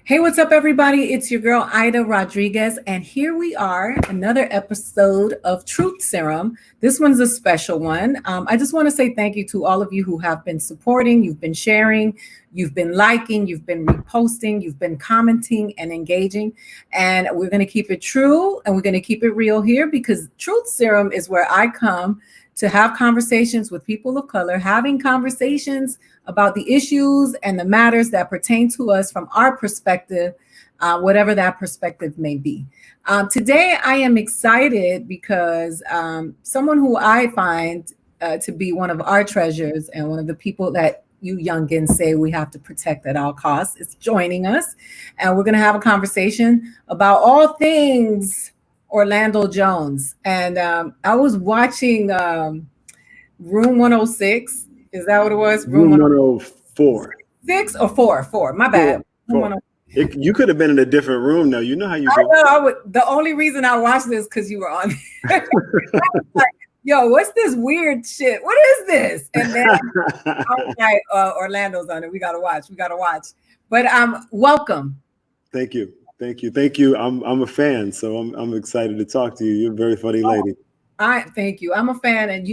Hey, what's up, everybody? It's your girl, Aida Rodriguez, and here we are, another episode of Truth Serum. This one's a special one. I just want to say thank you to all of you who have been supporting, you've been sharing, you've been liking, you've been reposting, you've been commenting and engaging. And we're going to keep it true and we're going to keep it real here because Truth Serum is where I come to have conversations with people of color, having conversations about the issues and the matters that pertain to us from our perspective, whatever that perspective may be. Today, I am excited because someone who I find to be one of our treasures and one of the people that you youngins say we have to protect at all costs is joining us. And we're going to have a conversation about all things Orlando Jones. And I was watching Room 106. Is that what it was? Room 104. 6 or 4? 4. My bad. Four. You could have been in a different room, though. You know how you do. I would. The only reason I watched this because you were on. Like, yo, what's this weird shit? What is this? And then I was like, Orlando's on it. We gotta watch. But welcome. Thank you. I'm a fan, so I'm excited to talk to you. You're a very funny lady. Thank you. I'm a fan, and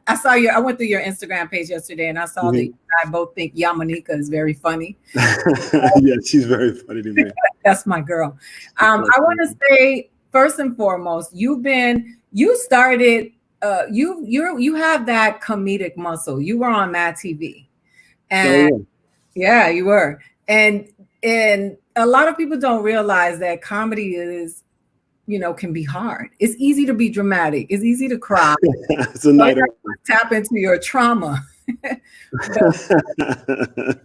I saw I went through your Instagram page yesterday, and I saw that I both think Yamanika is very funny. Yeah, she's very funny to me. That's my girl. I want to say first and foremost, you started. You have that comedic muscle. You were on Mad TV, and yeah, you were, and a lot of people don't realize that comedy is. Can be hard. It's easy to be dramatic. It's easy to cry. It's a night tap into your trauma.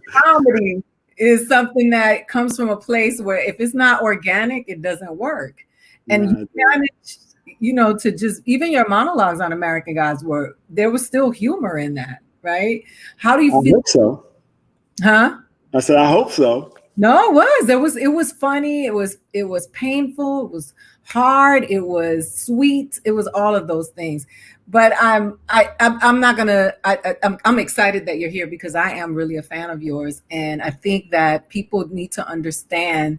Comedy is something that comes from a place where if it's not organic, it doesn't work. And you managed, to just even your monologues on American Gods there was still humor in that, right? How do you feel? I hope so. Huh? I said I hope so. No, it was funny. It was painful. It was hard. It was sweet. It was all of those things. But I'm excited that you're here because I am really a fan of yours, and I think that people need to understand.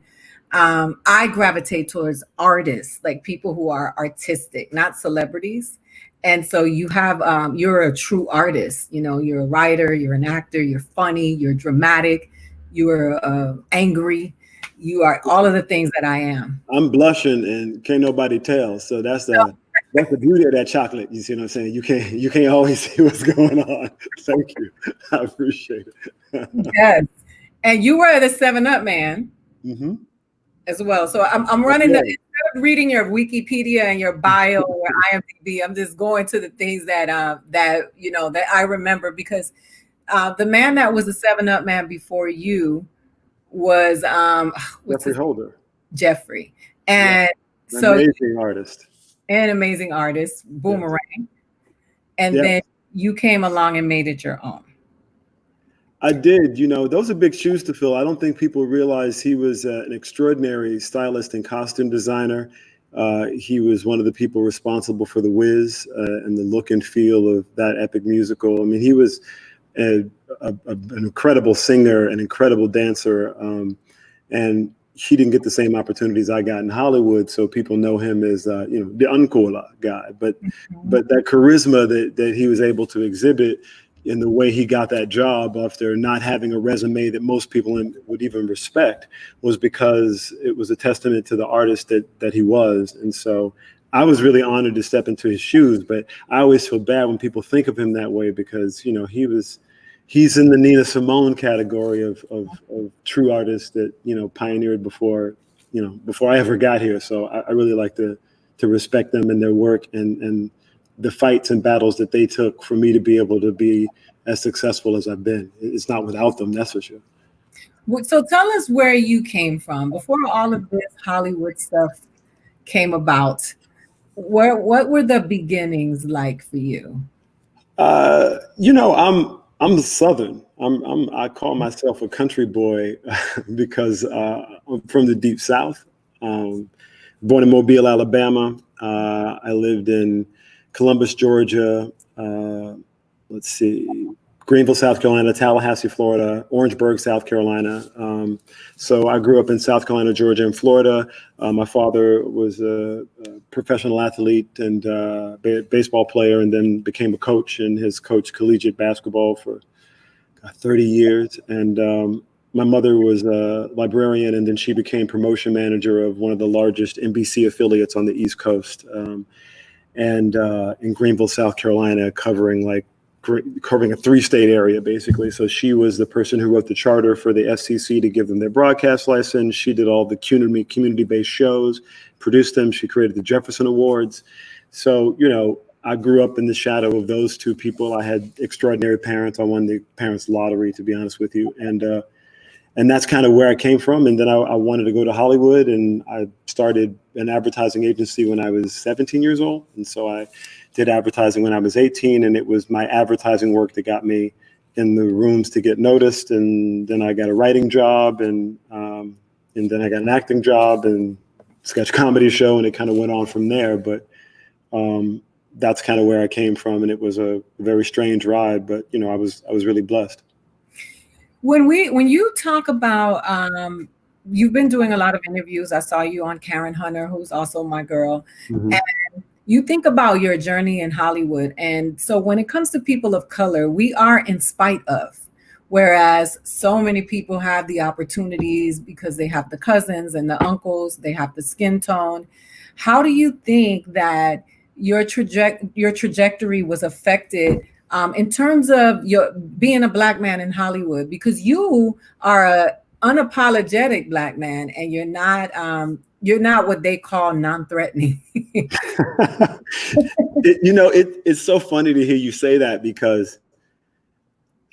I gravitate towards artists, like people who are artistic, not celebrities. And so you have you're a true artist. You're a writer. You're an actor. You're funny. You're dramatic. You are angry. You are all of the things that I am. I'm blushing and can't nobody tell. So that's the beauty of that chocolate. You see what I'm saying? You can't always see what's going on. Thank you. I appreciate it. Yes. And you were the 7-Up man as well. So I'm running instead of reading your Wikipedia and your bio or IMDb, I'm just going to the things that I remember because the man that was the 7-Up man before you was Jeffrey Holder. Jeffrey. And an amazing artist, Boomerang. Yes. And then you came along and made it your own. I did. Those are big shoes to fill. I don't think people realize he was an extraordinary stylist and costume designer. He was one of the people responsible for The Wiz and the look and feel of that epic musical. I mean, he was an incredible singer, an incredible dancer, and he didn't get the same opportunities I got in Hollywood. So people know him as the uncool guy, but that charisma that he was able to exhibit in the way he got that job after not having a resume that most people would even respect was because it was a testament to the artist that he was. And so I was really honored to step into his shoes, but I always feel bad when people think of him that way because, he's in the Nina Simone category of true artists that, pioneered before I ever got here. So I really like to respect them and their work and the fights and battles that they took for me to be able to be as successful as I've been. It's not without them, that's for sure. So tell us where you came from before all of this Hollywood stuff came about. What were the beginnings like for you? I'm Southern. I call myself a country boy because I'm from the deep South. Born in Mobile, Alabama. I lived in Columbus, Georgia. Grew Greenville, South Carolina, Tallahassee, Florida, Orangeburg, South Carolina. So I grew up in South Carolina, Georgia, and Florida. My father was a professional athlete and baseball player, and then became a coach, and has coached collegiate basketball for 30 years. And my mother was a librarian, and then she became promotion manager of one of the largest NBC affiliates on the East Coast, and in Greenville, South Carolina, covering a 3-state area, basically. So she was the person who wrote the charter for the FCC to give them their broadcast license. She did all the community-based shows, produced them. She created the Jefferson Awards. So, I grew up in the shadow of those two people. I had extraordinary parents. I won the parents' lottery, to be honest with you. And that's kind of where I came from. And then I wanted to go to Hollywood, and I started an advertising agency when I was 17 years old. And so I did advertising when I was 18, and it was my advertising work that got me in the rooms to get noticed. And then I got a writing job, and then I got an acting job and sketch comedy show, and it kind of went on from there. But that's kind of where I came from, and it was a very strange ride, but I was really blessed. When you talk about, you've been doing a lot of interviews. I saw you on Karen Hunter, who's also my girl. Mm-hmm. And you think about your journey in Hollywood. And so when it comes to people of color, we are in spite of, whereas so many people have the opportunities because they have the cousins and the uncles, they have the skin tone. How do you think that your trajectory was affected in terms of your being a Black man in Hollywood? Because you are an unapologetic Black man, and you're not what they call non-threatening. It's so funny to hear you say that, because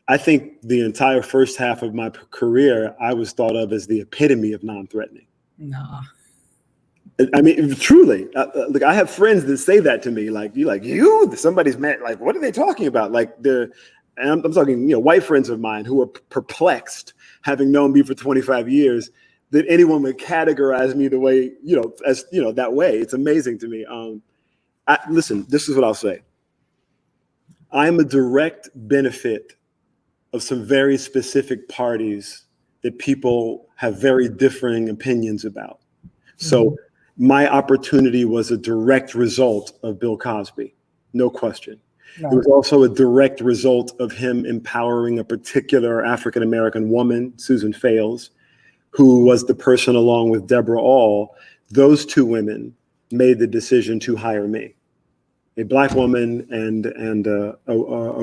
I think the entire first half of my career, I was thought of as the epitome of non-threatening. No. I mean, truly, like, I have friends that say that to me, like, somebody's mad. Like, what are they talking about? Like, and I'm talking, white friends of mine who are perplexed, having known me for 25 years, that anyone would categorize me the way, as, that way. It's amazing to me. Listen, this is what I'll say. I'm a direct benefit of some very specific parties that people have very differing opinions about. So my opportunity was a direct result of Bill Cosby, no question. Right. It was also a direct result of him empowering a particular African-American woman, Susan Fales, who was the person, along with Deborah All. Those two women made the decision to hire me, a Black woman and a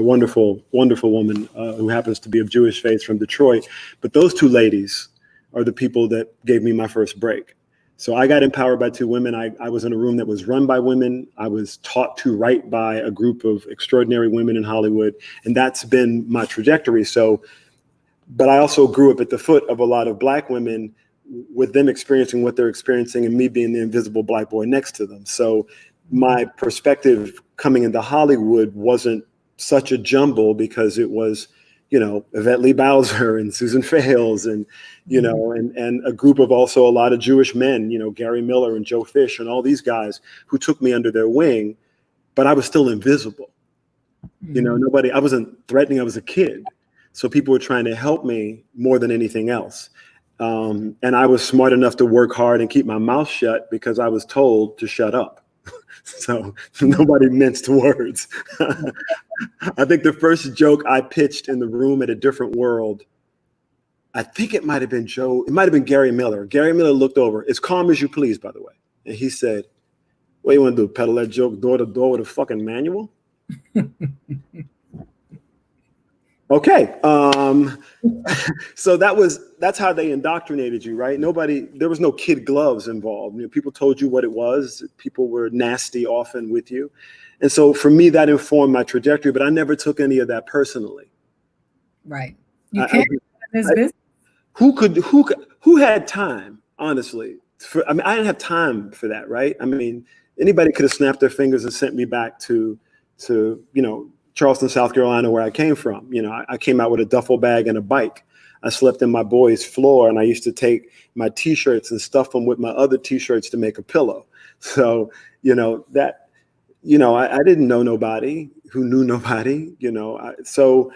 wonderful, wonderful woman who happens to be of Jewish faith from Detroit. But those two ladies are the people that gave me my first break. So I got empowered by two women. I was in a room that was run by women. I was taught to write by a group of extraordinary women in Hollywood, and that's been my trajectory. So, but I also grew up at the foot of a lot of Black women, with them experiencing what they're experiencing and me being the invisible Black boy next to them. So my perspective coming into Hollywood wasn't such a jumble, because it was, Yvette Lee Bowser and Susan Fales and, and a group of also a lot of Jewish men, Gary Miller and Joe Fish and all these guys who took me under their wing, but I was still invisible. I wasn't threatening. I was a kid. So people were trying to help me more than anything else. And I was smart enough to work hard and keep my mouth shut, because I was told to shut up. So nobody minced words. I think the first joke I pitched in the room at a different world, I think it might have been Gary Miller. Gary Miller looked over, as calm as you please, by the way. And he said, "What you want to do, peddle that joke door to door with a fucking manual?" Okay. So that's how they indoctrinated you, right? There was no kid gloves involved. People told you what it was. People were nasty often with you. And so for me, that informed my trajectory, but I never took any of that personally. Right. You can't in this business. Who had time, honestly? I didn't have time for that, right? I mean, anybody could have snapped their fingers and sent me back to Charleston, South Carolina, where I came from. I came out with a duffel bag and a bike. I slept in my boy's floor, and I used to take my T-shirts and stuff them with my other T-shirts to make a pillow. So, I didn't know nobody who knew nobody, so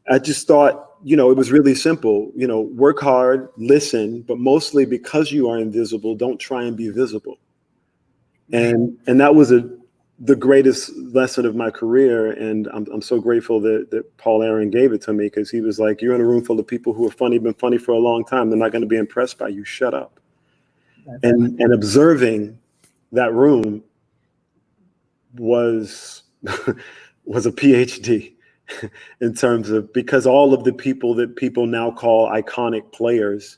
I just thought, it was really simple. Work hard, listen, but mostly because you are invisible, don't try and be visible. And that was the greatest lesson of my career. And I'm so grateful that Paul Aaron gave it to me, because he was like, you're in a room full of people who are funny, been funny for a long time. They're not going to be impressed by you. Shut up. And observing that room was was a PhD in terms of, because all of the people that people now call iconic players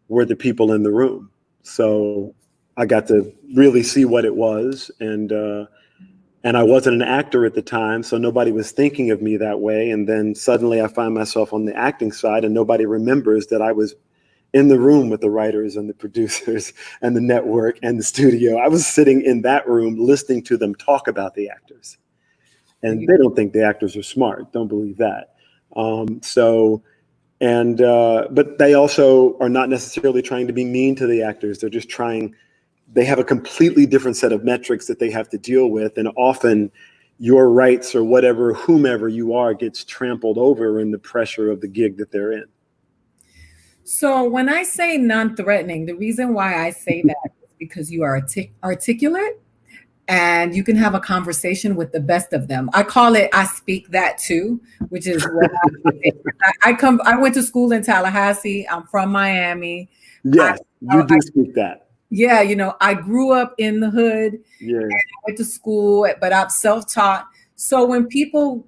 were the people in the room. So I got to really see what it was. And I wasn't an actor at the time, so nobody was thinking of me that way. And then suddenly I find myself on the acting side, and nobody remembers that I was in the room with the writers and the producers and the network and the studio. I was sitting in that room listening to them talk about the actors. And they don't think the actors are smart. Don't believe that. But they also are not necessarily trying to be mean to the actors. They're just they have a completely different set of metrics that they have to deal with. And often your rights or whomever you are gets trampled over in the pressure of the gig that they're in. So when I say non-threatening, the reason why I say that is because you are articulate and you can have a conversation with the best of them. I call it, I speak that too, which is what I went to school in Tallahassee. I'm from Miami. Yes, you do speak that. Yeah, I grew up in the hood. Yeah. And I went to school, but I'm self-taught. So when people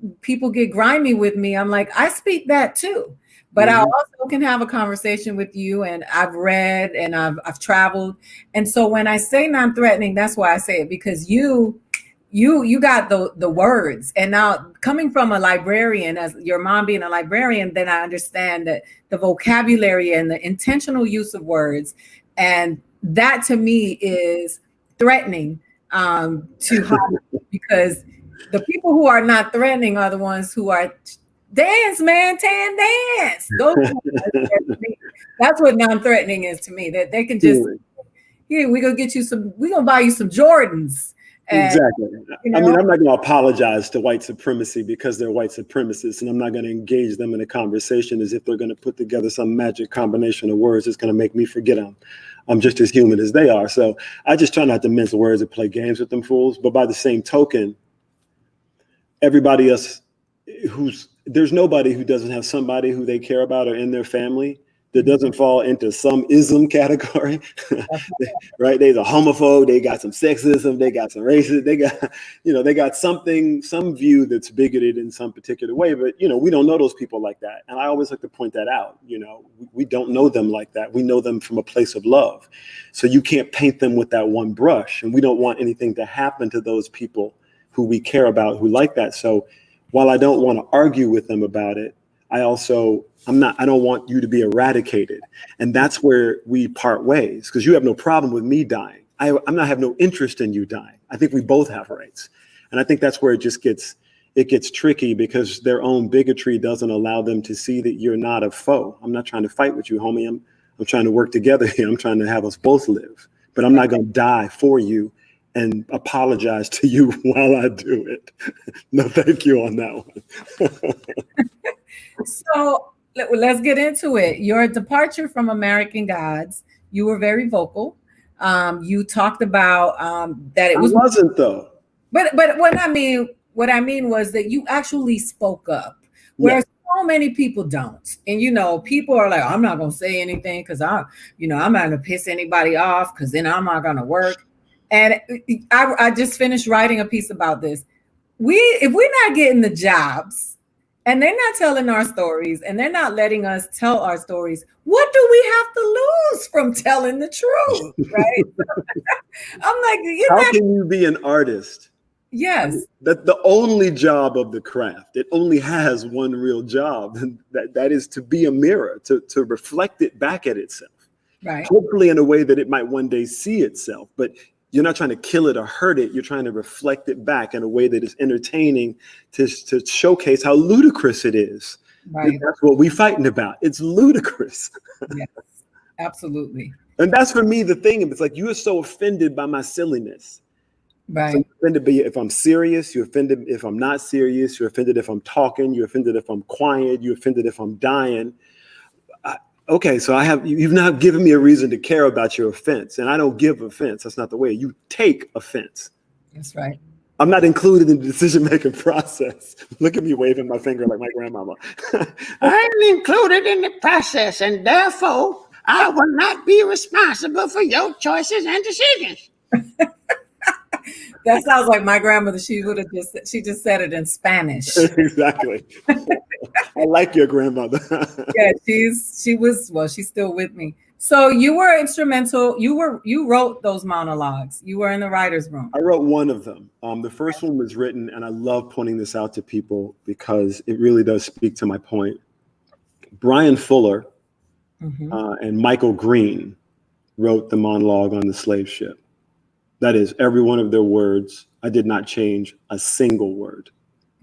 get grimy with me, I'm like, I speak that too. But I also can have a conversation with you, and I've read and I've traveled. And so when I say non-threatening, that's why I say it, because you got the words. And now, coming from a librarian, as your mom being a librarian, then I understand that the vocabulary and the intentional use of words, and that to me is threatening to harm, because the people who are not threatening are the ones who are dance, man, dance. That's what non-threatening is to me. That they can just, here, we're gonna buy you some Jordans. Exactly. I mean, I'm not going to apologize to white supremacy because they're white supremacists, and I'm not going to engage them in a conversation as if they're going to put together some magic combination of words that's going to make me forget I'm just as human as they are. So I just try not to mince words and play games with them fools. But by the same token, everybody else there's nobody who doesn't have somebody who they care about or in their family that doesn't fall into some ism category, right? They're a homophobe, they got some sexism, they got some racism, they got something, some view that's bigoted in some particular way, but we don't know those people like that. And I always like to point that out. We don't know them like that. We know them from a place of love. So you can't paint them with that one brush, and we don't want anything to happen to those people who we care about, who like that. So while I don't want to argue with them about it, I don't want you to be eradicated. And that's where we part ways, because you have no problem with me dying. I have no interest in you dying. I think we both have rights. And I think that's where it gets tricky, because their own bigotry doesn't allow them to see that you're not a foe. I'm not trying to fight with you, homie. I'm trying to work together here. I'm trying to have us both live, but I'm not going to die for you and apologize to you while I do it. No, thank you on that one. So let's get into it. Your departure from American Gods, you were very vocal. You talked about that it was. I wasn't though. But what I mean was that you actually spoke up, whereas so many people don't. And people are like, I'm not gonna say anything because I'm not gonna piss anybody off, because then I'm not gonna work. And I just finished writing a piece about this. If we're not getting the jobs, and they're not telling our stories, and they're not letting us tell our stories, what do we have to lose from telling the truth, right? I'm like, how can you be an artist? Yes. That the only job of the craft, it only has one real job, and that is to be a mirror, to reflect it back at itself. Right. Hopefully in a way that it might one day see itself, but you're not trying to kill it or hurt it. You're trying to reflect it back in a way that is entertaining to showcase how ludicrous it is. Right. That's what we're fighting about. It's ludicrous. Yes, absolutely. And that's for me the thing. It's like, you are so offended by my silliness. Right. So you're offended if I'm serious, you're offended if I'm not serious, you're offended if I'm talking, you're offended if I'm quiet, you're offended if I'm dying. Okay, so you've not given me a reason to care about your offense, and I don't give offense. That's not the way. You take offense. That's right. I'm not included in the decision-making process. Look at me waving my finger like my grandmama. I'm included in the process, and therefore I will not be responsible for your choices and decisions. That sounds like my grandmother. She just said it in Spanish. Exactly. I like your grandmother. Yeah, she's still with me. So you were instrumental. You wrote those monologues. You were in the writer's room. I wrote one of them. The first one was written, and I love pointing this out to people because it really does speak to my point. Brian Fuller and Michael Green wrote the monologue on the slave ship. That is, every one of their words, I did not change a single word.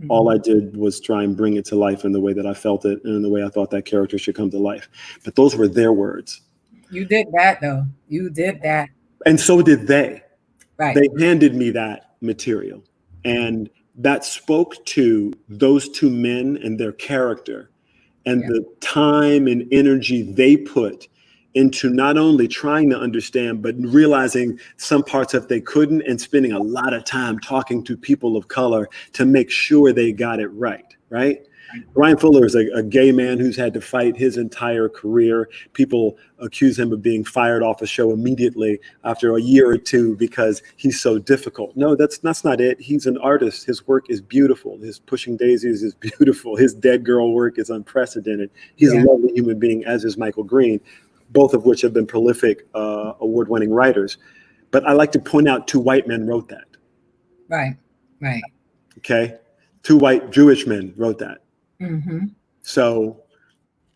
All I did was try and bring it to life in the way that I felt it and in the way I thought that character should come to life. But those were their words. You did that, though. You did that. And so did they. Right. They handed me that material. And that spoke to those two men and their character and the time and energy they put into not only trying to understand, but realizing some parts that they couldn't and spending a lot of time talking to people of color to make sure they got it right, right? Brian Fuller is a gay man who's had to fight his entire career. People accuse him of being fired off a show immediately after a year or two because he's so difficult. No, that's not it. He's an artist. His work is beautiful. His Pushing Daisies is beautiful. His Dead Girl work is unprecedented. He's a lovely human being, as is Michael Green, both of which have been prolific award-winning writers. But I like to point out two white men wrote that. Right, right. Okay? Two white Jewish men wrote that. So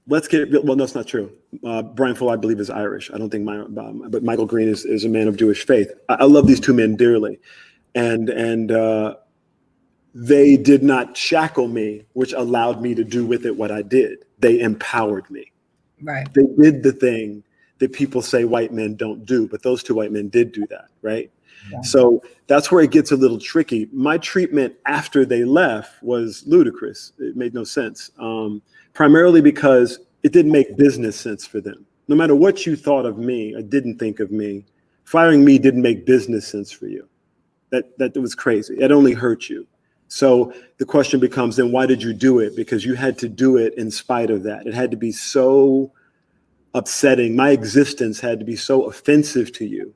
let's well, no, it's not true. Brian Fuller, I believe, is Irish. I don't think but Michael Green is a man of Jewish faith. I love these two men dearly. And they did not shackle me, which allowed me to do with it what I did. They empowered me. Right. They did the thing that people say white men don't do, but those two white men did do that, right? So that's where it gets a little tricky. My treatment after they left was ludicrous. It made no sense, primarily because it didn't make business sense for them. No matter what you thought of me or didn't think of me, firing me didn't make business sense for you. That was crazy. It only hurt you. So the question becomes, then why did you do it? Because you had to do it in spite of that. It had to be so upsetting. My existence had to be so offensive to you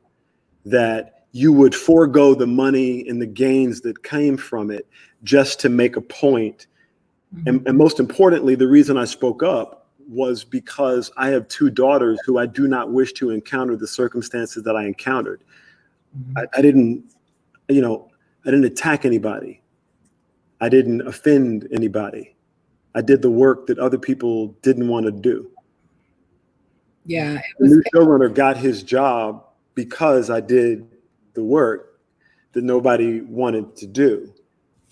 that you would forego the money and the gains that came from it just to make a point. And most importantly, the reason I spoke up was because I have two daughters who I do not wish to encounter the circumstances that I encountered. I didn't attack anybody. I didn't offend anybody. I did the work that other people didn't want to do. Yeah. The new showrunner got his job because I did the work that nobody wanted to do.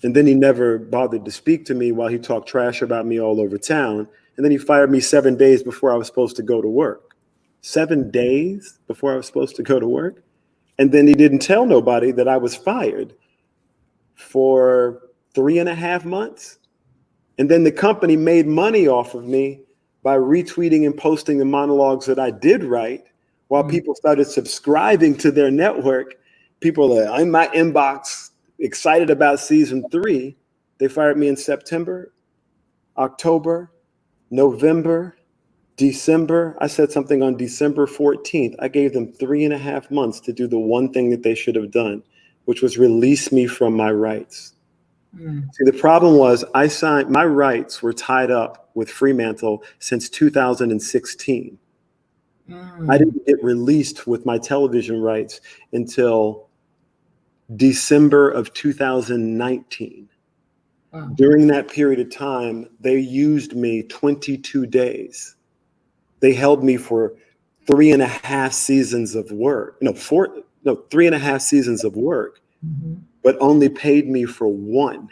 And then he never bothered to speak to me while he talked trash about me all over town. And then he fired me 7 days before I was supposed to go to work. 7 days before I was supposed to go to work. And then he didn't tell nobody that I was fired for 3.5 months. And then the company made money off of me by retweeting and posting the monologues that I did write while people started subscribing to their network. People are in my inbox excited about season 3. They fired me in September, October, November, December. I said something on December 14th. I gave them 3.5 months to do the one thing that they should have done, which was release me from my rights. See, the problem was my rights were tied up with Fremantle since 2016. I didn't get released with my television rights until December of 2019. Wow. During that period of time, they used me 22 days. They held me for 3.5 seasons of work. 3.5 seasons of work, but only paid me for 1.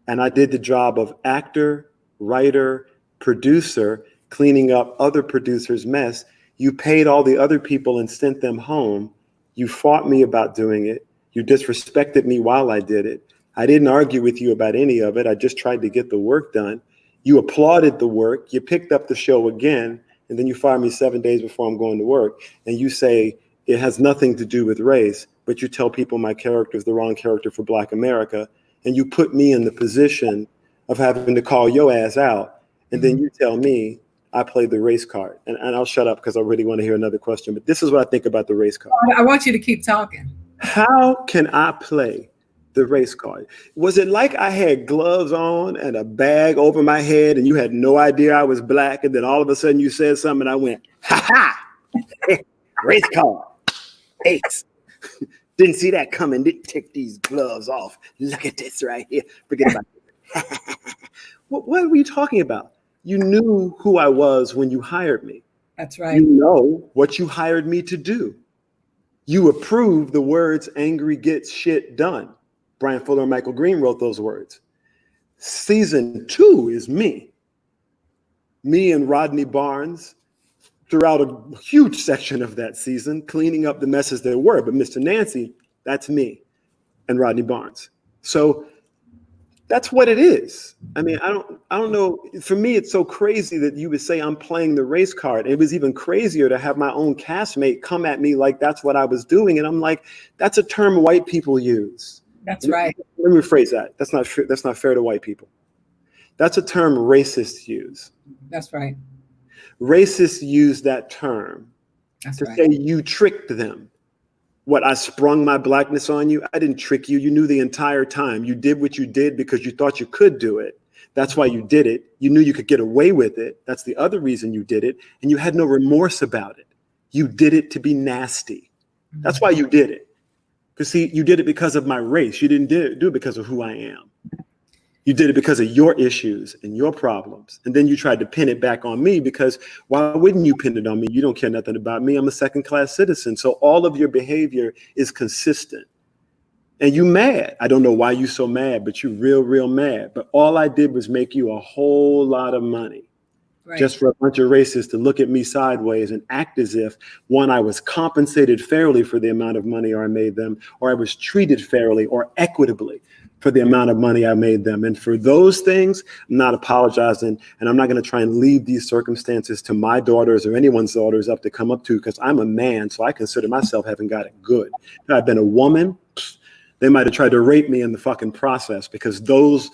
And I did the job of actor, writer, producer, cleaning up other producers' mess. You paid all the other people and sent them home. You fought me about doing it. You disrespected me while I did it. I didn't argue with you about any of it. I just tried to get the work done. You applauded the work. You picked up the show again, and then you fire me 7 days before I'm going to work. And you say it has nothing to do with race, but you tell people my character is the wrong character for Black America. And you put me in the position of having to call your ass out. And then you tell me I played the race card. And I'll shut up because I really want to hear another question. But this is what I think about the race card. I want you to keep talking. How can I play the race card? Was it like I had gloves on and a bag over my head and you had no idea I was Black, and then all of a sudden you said something and I went, ha ha, race card, ace. Didn't see that coming, didn't take these gloves off. Look at this right here. Forget about it. What were you talking about? You knew who I was when you hired me. That's right. You know what you hired me to do. You approved the words angry gets shit done. Brian Fuller and Michael Green wrote those words. Season 2 is me. Me and Rodney Barnes throughout a huge section of that season, cleaning up the messes there were. But Mr. Nancy, that's me and Rodney Barnes. So that's what it is. I mean, I don't know. For me, it's so crazy that you would say I'm playing the race card. It was even crazier to have my own castmate come at me like that's what I was doing. And I'm like, that's a term white people use. That's right. Let me rephrase that. That's not fair to white people. That's a term racists use. That's right. Racists use that term to say you tricked them. What, I sprung my Blackness on you? I didn't trick you. You knew the entire time. You did what you did because you thought you could do it. That's why you did it. You knew you could get away with it. That's the other reason you did it. And you had no remorse about it. You did it to be nasty. That's why you did it. Because see, you did it because of my race. You didn't do it because of who I am. You did it because of your issues and your problems. And then you tried to pin it back on me because why wouldn't you pin it on me? You don't care nothing about me. I'm a second-class citizen. So all of your behavior is consistent. And you mad. I don't know why you so mad, but you real mad. But all I did was make you a whole lot of money. Right. Just for a bunch of racists to look at me sideways and act as if, one, I was compensated fairly for the amount of money I made them, or I was treated fairly or equitably for the amount of money I made them. And for those things, I'm not apologizing. And I'm not going to try and leave these circumstances to my daughters or anyone's daughters up to come up to, because I'm a man. So I consider myself having got it good. If I'd been a woman, they might have tried to rape me in the fucking process, because those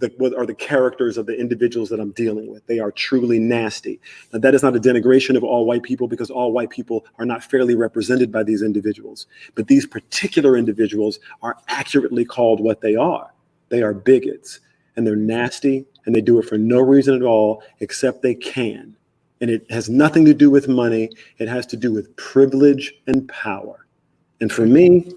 are the characters of the individuals that I'm dealing with. They are truly nasty. Now, that is not a denigration of all white people, because all white people are not fairly represented by these individuals. But these particular individuals are accurately called what they are. They are bigots, and they're nasty, and they do it for no reason at all except they can. And it has nothing to do with money. It has to do with privilege and power. And for me,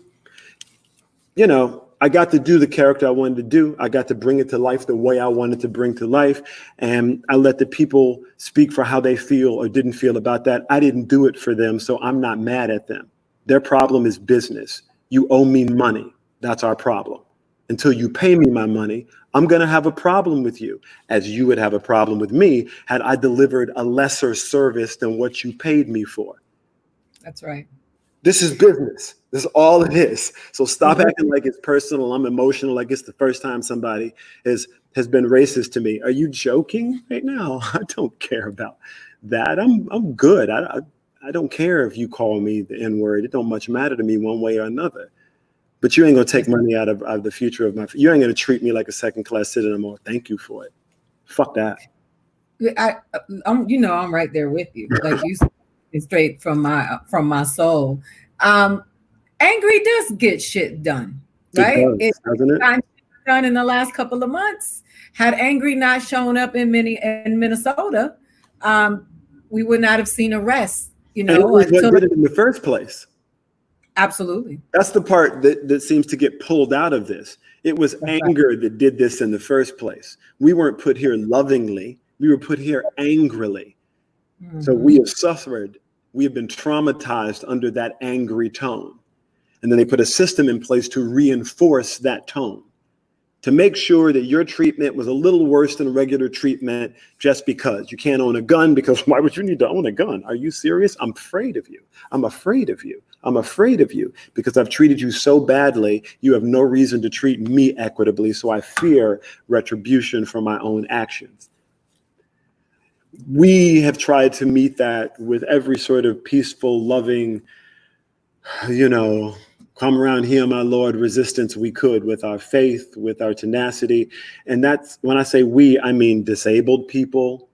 you know, I got to do the character I wanted to do. I got to bring it to life the way I wanted to bring to life. And I let the people speak for how they feel or didn't feel about that. I didn't do it for them, so I'm not mad at them. Their problem is business. You owe me money. That's our problem. Until you pay me my money, I'm going to have a problem with you, as you would have a problem with me had I delivered a lesser service than what you paid me for. That's right. This is business. This is all it is. So stop acting like it's personal. I'm emotional like it's the first time somebody has been racist to me. Are you joking right now? I don't care about that. I'm good. I don't care if you call me the N-word. It don't much matter to me one way or another. But you ain't gonna take money out of the future of my. You ain't gonna treat me like a second-class citizen anymore. Thank you for it. Fuck that. I'm right there with you. Like you said, straight from my soul. Angry does get shit done, right? Doesn't it? Done in the last couple of months. Had Angry not shown up in Minnesota, we would not have seen arrests. You know, what did it in the first place? Absolutely. That's the part that seems to get pulled out of this. It was anger that did this in the first place. We weren't put here lovingly. We were put here angrily. Mm-hmm. So we have suffered. We have been traumatized under that angry tone. And then they put a system in place to reinforce that tone, to make sure that your treatment was a little worse than regular treatment just because. You can't own a gun because why would you need to own a gun? Are you serious? I'm afraid of you. I'm afraid of you. I'm afraid of you because I've treated you so badly. You have no reason to treat me equitably, so I fear retribution for my own actions. We have tried to meet that with every sort of peaceful, loving, come around here, my Lord, resistance we could, with our faith, with our tenacity. And that's, when I say we, I mean disabled people,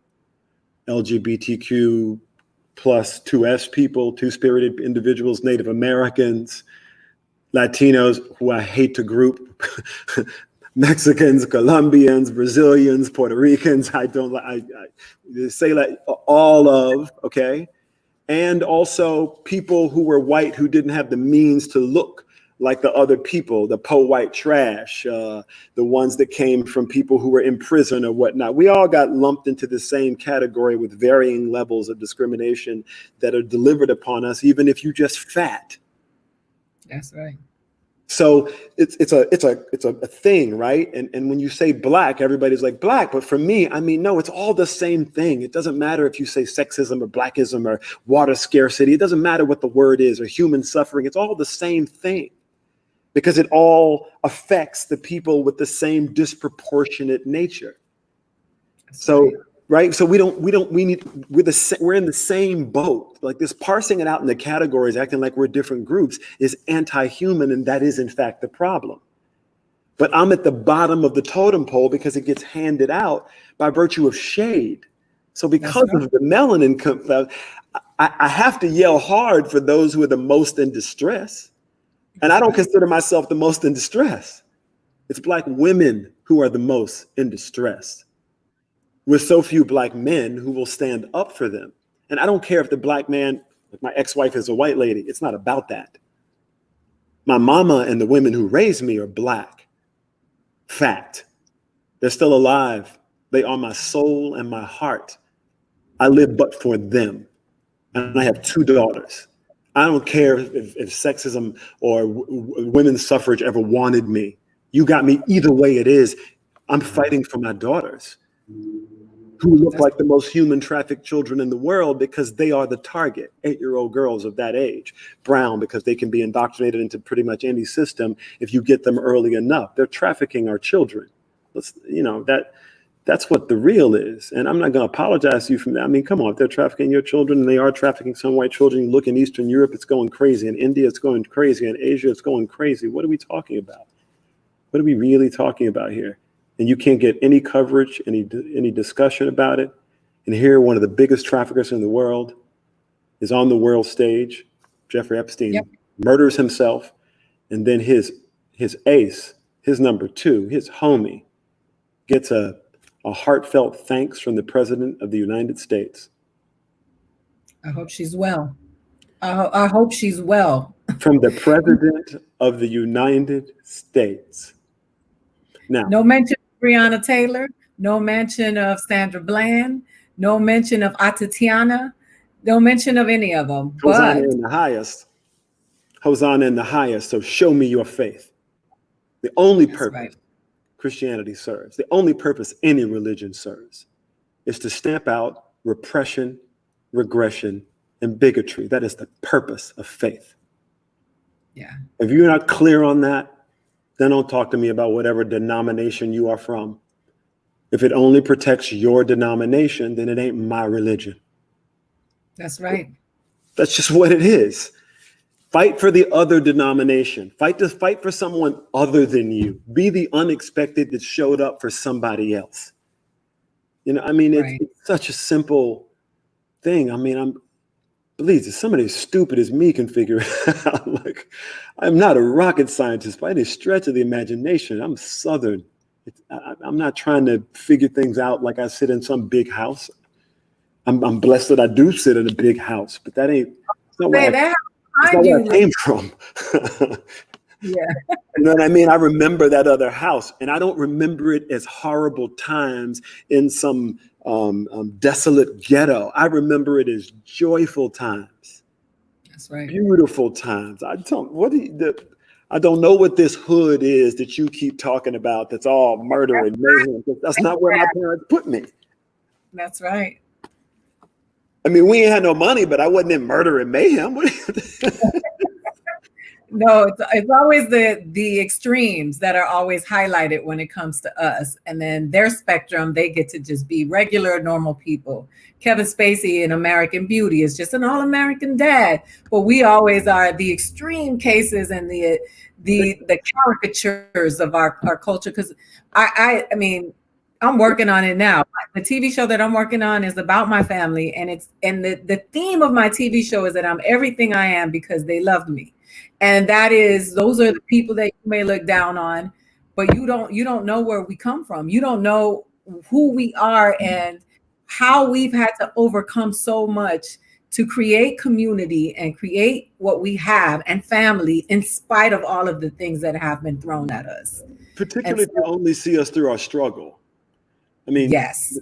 LGBTQ plus 2S people, two-spirited individuals, Native Americans, Latinos, who I hate to group, Mexicans, Colombians, Brazilians, Puerto Ricans, I say like all of, okay? And also people who were white who didn't have the means to look like the other people, the white trash, the ones that came from people who were in prison or whatnot. We all got lumped into the same category with varying levels of discrimination that are delivered upon us, even if you just fat. That's right. So it's a thing, right? And when you say black, everybody's like black. But for me, I mean, no, it's all the same thing. It doesn't matter if you say sexism or blackism or water scarcity. It doesn't matter what the word is, or human suffering. It's all the same thing because it all affects the people with the same disproportionate nature. That's So. right. Right. So we're in the same boat. Like this parsing it out into categories, acting like we're different groups is anti-human. And that is, in fact, the problem. But I'm at the bottom of the totem pole because it gets handed out by virtue of shade. So because of the melanin, I have to yell hard for those who are the most in distress. And I don't consider myself the most in distress. It's Black women who are the most in distress, with so few Black men who will stand up for them. And I don't care if the Black man, like my ex-wife is a white lady. It's not about that. My mama and the women who raised me are Black. Fact. They're still alive. They are my soul and my heart. I live but for them. And I have 2 daughters. I don't care if sexism or women's suffrage ever wanted me. You got me either way it is. I'm fighting for my daughters, who look like the most human trafficked children in the world because they are the target. 8-year-old girls of that age, brown, because they can be indoctrinated into pretty much any system if you get them early enough. They're trafficking our children. That's what the real is. And I'm not going to apologize to you from that. I mean, come on, if they're trafficking your children and they are trafficking some white children, you look in Eastern Europe, it's going crazy. In India, it's going crazy. In Asia, it's going crazy. What are we talking about? What are we really talking about here? And you can't get any coverage, any discussion about it. And here, one of the biggest traffickers in the world is on the world stage. Jeffrey Epstein murders himself, and then his ace, his number 2, his homie, gets a heartfelt thanks from the President of the United States. I hope she's well. I hope she's well. From the President of the United States. Now, no mention of Breonna Taylor, no mention of Sandra Bland, no mention of Atatiana, no mention of any of them. Hosanna in the highest. Hosanna in the highest. So show me your faith. The only purpose Christianity serves, the only purpose any religion serves, is to stamp out repression, regression, and bigotry. That is the purpose of faith. Yeah. If you're not clear on that, then don't talk to me about whatever denomination you are from. If it only protects your denomination, then it ain't my religion. That's right. That's just what it is. Fight for the other denomination. Fight for someone other than you. Be the unexpected that showed up for somebody else. It's such a simple thing. I mean, please, if somebody as stupid as me can figure it out, like, I'm not a rocket scientist by any stretch of the imagination. I'm Southern. I'm not trying to figure things out like I sit in some big house. I'm blessed that I do sit in a big house, but that ain't. It's not where I came from. Yeah. You know what I mean? I remember that other house, and I don't remember it as horrible times in some desolate ghetto. I remember it as joyful times. That's right. Beautiful times. I I don't know what this hood is that you keep talking about that's all murder and mayhem. That's not where my parents put me. That's right. I mean, we ain't had no money, but I wasn't in murder and mayhem. No, it's always the extremes that are always highlighted when it comes to us. And then their spectrum, they get to just be regular, normal people. Kevin Spacey in American Beauty is just an all-American dad. But we always are the extreme cases and the caricatures of our culture. Because I mean, I'm working on it now. The TV show that I'm working on is about my family. And the theme of my TV show is that I'm everything I am because they loved me. And those are the people that you may look down on, but you don't know where we come from. You don't know who we are and how we've had to overcome so much to create community and create what we have and family in spite of all of the things that have been thrown at us. Particularly if you only see us through our struggle. I mean, yes,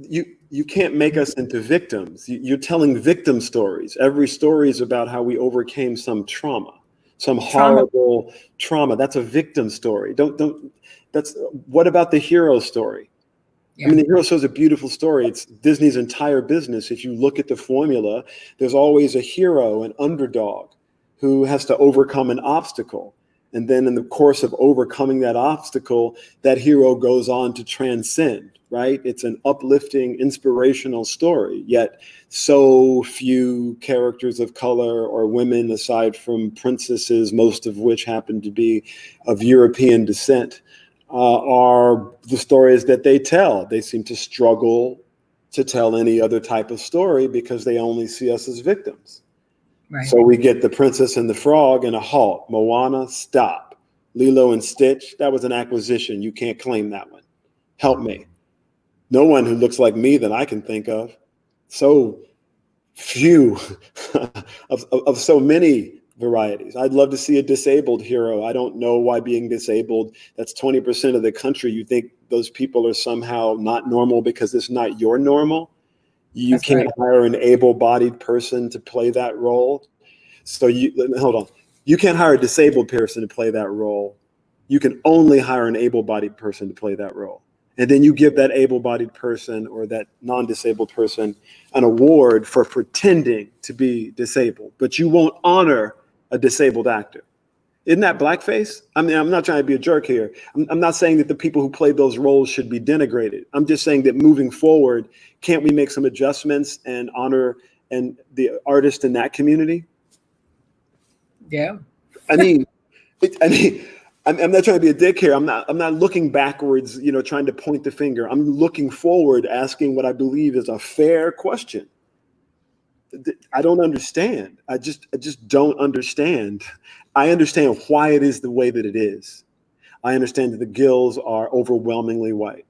you can't make us into victims. You're telling victim stories. Every story is about how we overcame some trauma. Some horrible trauma. That's a victim story. What about the hero story? Yeah. I mean, the hero story is a beautiful story. It's Disney's entire business. If you look at the formula, there's always a hero, an underdog who has to overcome an obstacle. And then in the course of overcoming that obstacle, that hero goes on to transcend, right? It's an uplifting, inspirational story, yet so few characters of color or women, aside from princesses, most of which happen to be of European descent, are the stories that they tell. They seem to struggle to tell any other type of story because they only see us as victims. Right. So we get The Princess and the Frog and a halt. Moana, stop. Lilo and Stitch, that was an acquisition. You can't claim that one. Help me. No one who looks like me that I can think of. So few of so many varieties. I'd love to see a disabled hero. I don't know why being disabled, that's 20% of the country. You think those people are somehow not normal because it's not your normal? You that's can't right. hire an able-bodied person to play that role. So hold on. You can't hire a disabled person to play that role. You can only hire an able-bodied person to play that role. And then you give that able-bodied person or that non-disabled person an award for pretending to be disabled, but you won't honor a disabled actor. Isn't that blackface? I mean, I'm not trying to be a jerk here. I'm not saying that the people who played those roles should be denigrated. I'm just saying that moving forward, can't we make some adjustments and honor and the artist in that community? Yeah. I'm not trying to be a dick here. I'm not looking backwards, trying to point the finger. I'm looking forward, asking what I believe is a fair question. I don't understand. I just don't understand. I understand why it is the way that it is. I understand that the Gills are overwhelmingly white.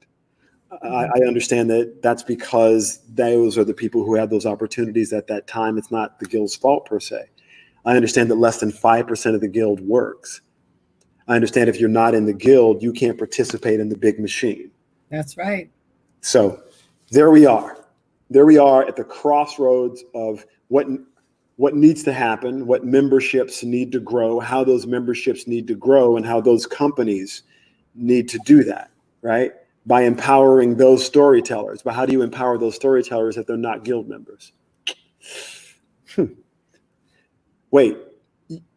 I understand that that's because those are the people who had those opportunities at that time. It's not the Gills' fault per se. I understand that less than 5% of the Guild works. I understand if you're not in the Guild, you can't participate in the big machine. That's right. So there we are. There we are at the crossroads of what needs to happen, what memberships need to grow, how those memberships need to grow, and how those companies need to do that, right? By empowering those storytellers. But how do you empower those storytellers if they're not Guild members? Wait,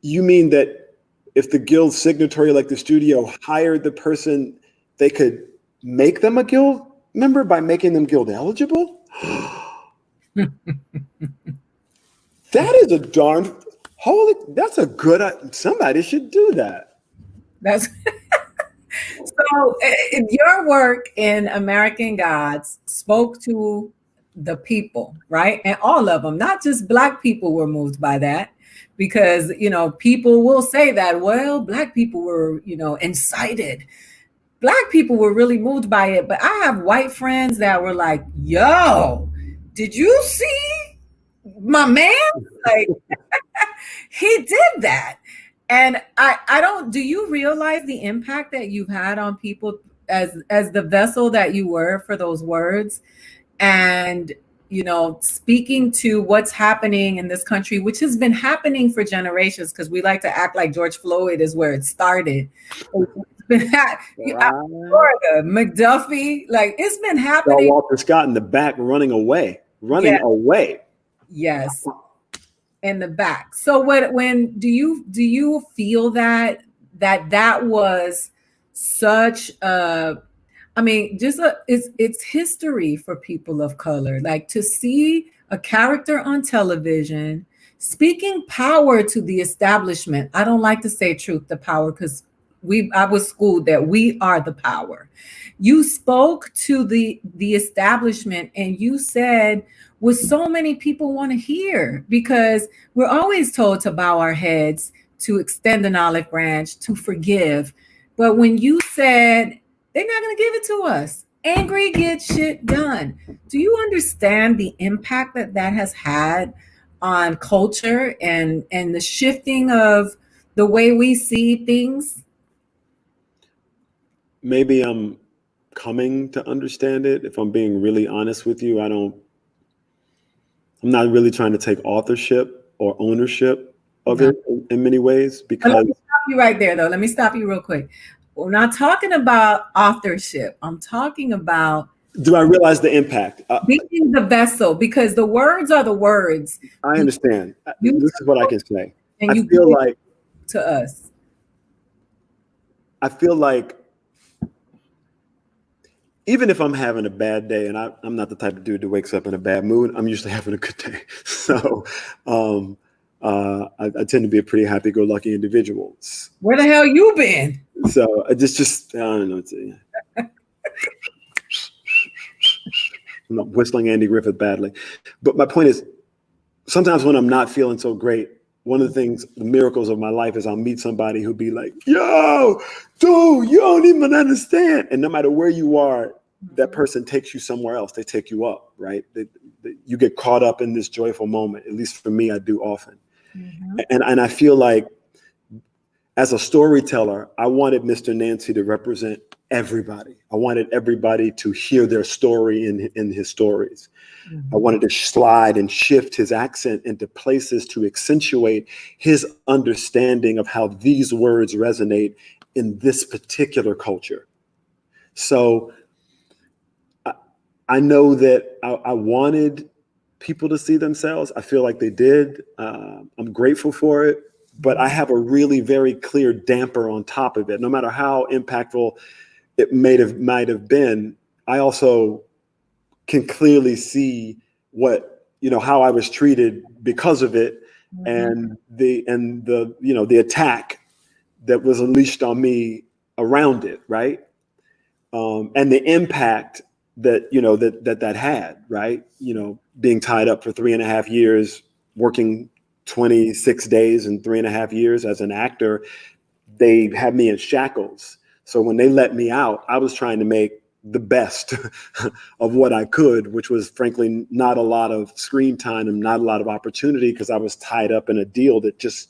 you mean that if the Guild signatory, like the studio, hired the person, they could make them a Guild member by making them Guild eligible? That is a that's a good, somebody should do that. That's so your work in American Gods spoke to the people, right? And all of them, not just Black people were moved by that, because, people will say that, well, Black people were, incited. Black people were really moved by it. But I have white friends that were like, yo, did you see my man? Like, he did that. And I don't, do you realize the impact that you've had on people as the vessel that you were for those words? And speaking to what's happening in this country, which has been happening for generations, because we like to act like George Floyd is where it started. It's been Florida, McDuffie, like it's been happening. Walter Scott in the back running away. Yes, in the back. So when do you feel that was such a, I mean, it's history for people of color. Like, to see a character on television speaking power to the establishment. I don't like to say truth to power, because I was schooled that we are the power. You spoke to the establishment, and you said what so many people want to hear, because we're always told to bow our heads, to extend an olive branch, to forgive. But when you said they're not going to give it to us, angry, get shit done. Do you understand the impact that has had on culture and the shifting of the way we see things? Maybe I'm coming to understand it. If I'm being really honest with you, I'm not really trying to take authorship or ownership of it in many ways, because let me stop you right there, though. Let me stop you real quick. We're not talking about authorship. I'm talking about, do I realize the impact? Being the vessel, because the words are the words. I understand. This is what I can say. And I feel like to us. I feel like even if I'm having a bad day, and I'm not the type of dude that wakes up in a bad mood, I'm usually having a good day. So I tend to be a pretty happy-go-lucky individual. Where the hell you been? So I don't know. I'm not whistling Andy Griffith badly. But my point is, sometimes when I'm not feeling so great, one of the miracles of my life is I'll meet somebody who'll be like, yo, dude, you don't even understand. And no matter where you are, that person takes you somewhere else. They take you up, right? You get caught up in this joyful moment. At least for me, I do often. Mm-hmm. And I feel like, as a storyteller, I wanted Mr. Nancy to represent everybody. I wanted everybody to hear their story in his stories. Mm-hmm. I wanted to slide and shift his accent into places to accentuate his understanding of how these words resonate in this particular culture. So I know that I wanted people to see themselves. I feel like they did. I'm grateful for it. But I have a really very clear damper on top of it. No matter how impactful it might have been, I also can clearly see how I was treated because of it, mm-hmm. and the attack that was unleashed on me around it, right? And the impact that had, right? Being tied up for 3.5 years, working 26 days and 3.5 years as an actor. They had me in shackles. So when they let me out, I was trying to make the best of what I could, which was frankly not a lot of screen time and not a lot of opportunity, because I was tied up in a deal that just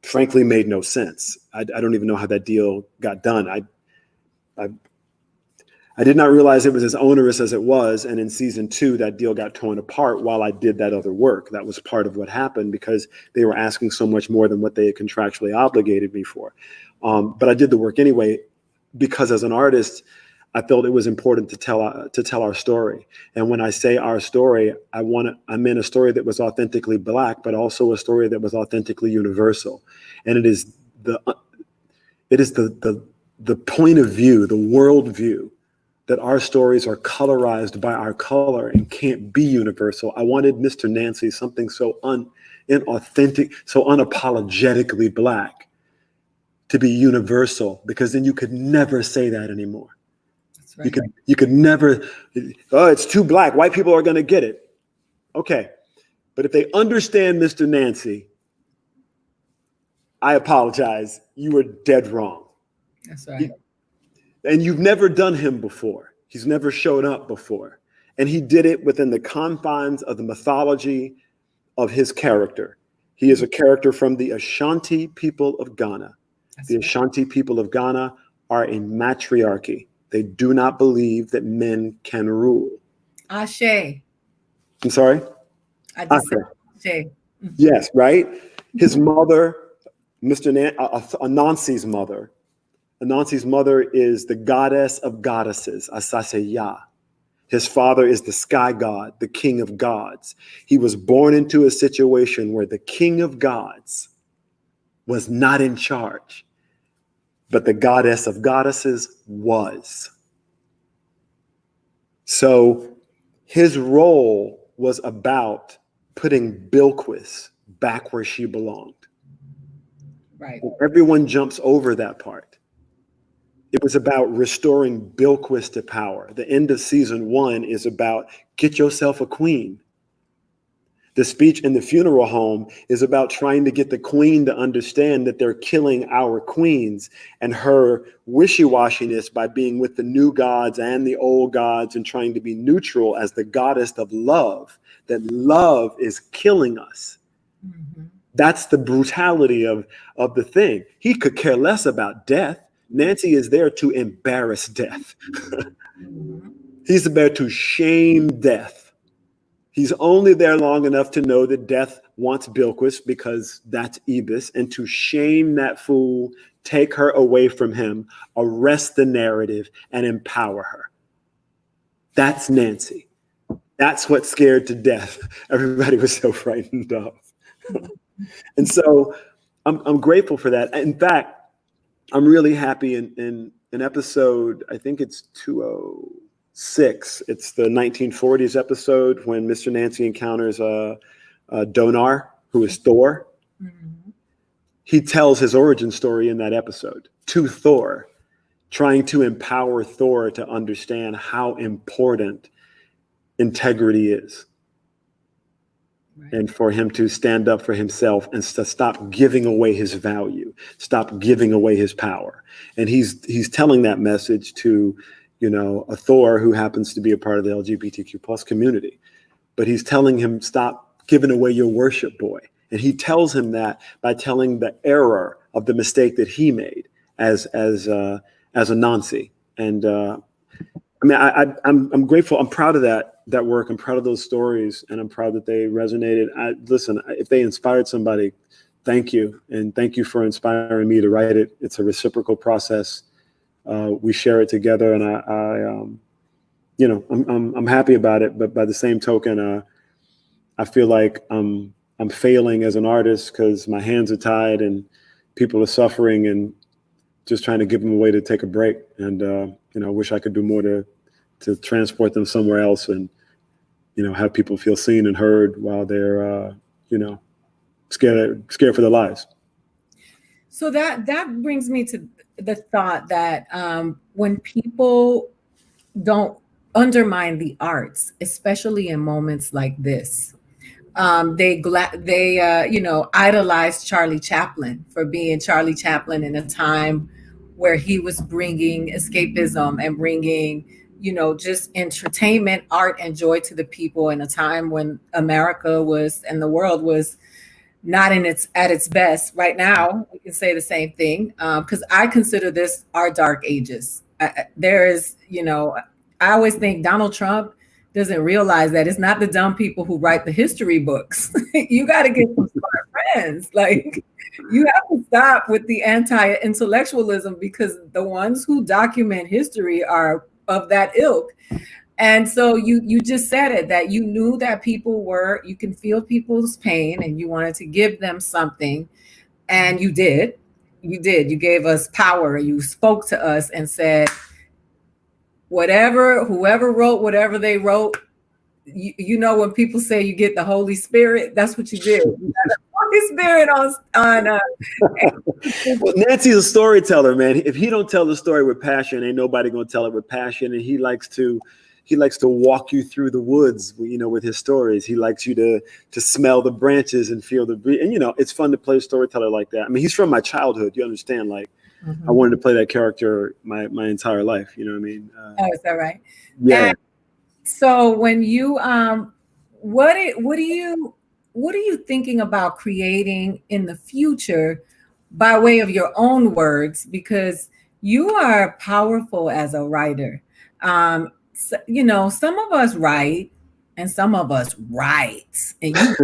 frankly made no sense. I don't even know how that deal got done. I did not realize it was as onerous as it was. And in season 2, that deal got torn apart while I did that other work. That was part of what happened, because they were asking so much more than what they had contractually obligated me for. But I did the work anyway, because as an artist, I felt it was important to tell our story. And when I say our story, I meant a story that was authentically Black, but also a story that was authentically universal. And it is the point of view, the world view, that our stories are colorized by our color and can't be universal. I wanted Mr. Nancy, something so inauthentic, so unapologetically Black, to be universal, because then you could never say that anymore. That's right. You could never, it's too Black, white people are going to get it. Okay, but if they understand Mr. Nancy, I apologize, you were dead wrong. That's right. And you've never done him before. He's never showed up before. And he did it within the confines of the mythology of his character. He is a character from the Ashanti people of Ghana. The Ashanti people of Ghana are a matriarchy. They do not believe that men can rule. Ashe. I'm sorry? I just said Jay. Yes, right? His mother, Anansi's mother. Anansi's mother is the goddess of goddesses, Asaseya. His father is the sky god, the king of gods. He was born into a situation where the king of gods was not in charge, but the goddess of goddesses was. So his role was about putting Bilquis back where she belonged. Right. Everyone jumps over that part. It was about restoring Bilquis to power. The end of season 1 is about get yourself a queen. The speech in the funeral home is about trying to get the queen to understand that they're killing our queens, and her wishy-washiness by being with the new gods and the old gods and trying to be neutral as the goddess of love, that love is killing us. Mm-hmm. That's the brutality of the thing. He could care less about death. Nancy is there to embarrass death. He's there to shame death. He's only there long enough to know that death wants Bilquis because that's Ibis, and to shame that fool, take her away from him, arrest the narrative, and empower her. That's Nancy. That's what scared to death everybody was so frightened of. And so I'm grateful for that. In fact, I'm really happy in an episode, I think it's 206. It's the 1940s episode when Mr. Nancy encounters Donar, who is Thor. Mm-hmm. He tells his origin story in that episode to Thor, trying to empower Thor to understand how important integrity is. Right. And for him to stand up for himself and to stop giving away his value, stop giving away his power. And he's telling that message to, a Thor who happens to be a part of the LGBTQ plus community. But he's telling him, stop giving away your worship, boy. And he tells him that by telling the error of the mistake that he made as a Nancy. And I'm grateful. I'm proud of that work. I'm proud of those stories, and I'm proud that they resonated. Listen, if they inspired somebody, thank you. And thank you for inspiring me to write it. It's a reciprocal process. We share it together, and I'm happy about it. But by the same token, I feel like I'm failing as an artist because my hands are tied and people are suffering, and just trying to give them a way to take a break. And I wish I could do more to transport them somewhere else, and have people feel seen and heard while they're scared for their lives. So that brings me to the thought that when people don't undermine the arts, especially in moments like this, they idolize Charlie Chaplin for being Charlie Chaplin in a time where he was bringing escapism and bringing, just entertainment, art, and joy to the people in a time when America was and the world was not at its best. Right now, we can say the same thing because I consider this our dark ages. There is, I always think Donald Trump doesn't realize that it's not the dumb people who write the history books. You got to get some smart friends. Like, you have to stop with the anti-intellectualism because the ones who document history are of that ilk. And so you just said it, that you knew that you can feel people's pain and you wanted to give them something. And you did. You gave us power. You spoke to us and said, whoever wrote whatever they wrote, when people say you get the Holy Spirit, that's what you did. You got the Holy Spirit on. Well, Nancy's a storyteller, man. If he don't tell the story with passion, ain't nobody gonna tell it with passion. And he likes to walk you through the woods, with his stories. He likes you to smell the branches and feel the breeze. And it's fun to play a storyteller like that. I mean, he's from my childhood. You understand? Like, I wanted to play that character my entire life. You know what I mean? Is that right? Yeah. And so when you what are you thinking about creating in the future by way of your own words? Because you are powerful as a writer. Some of us write and some of us write. And you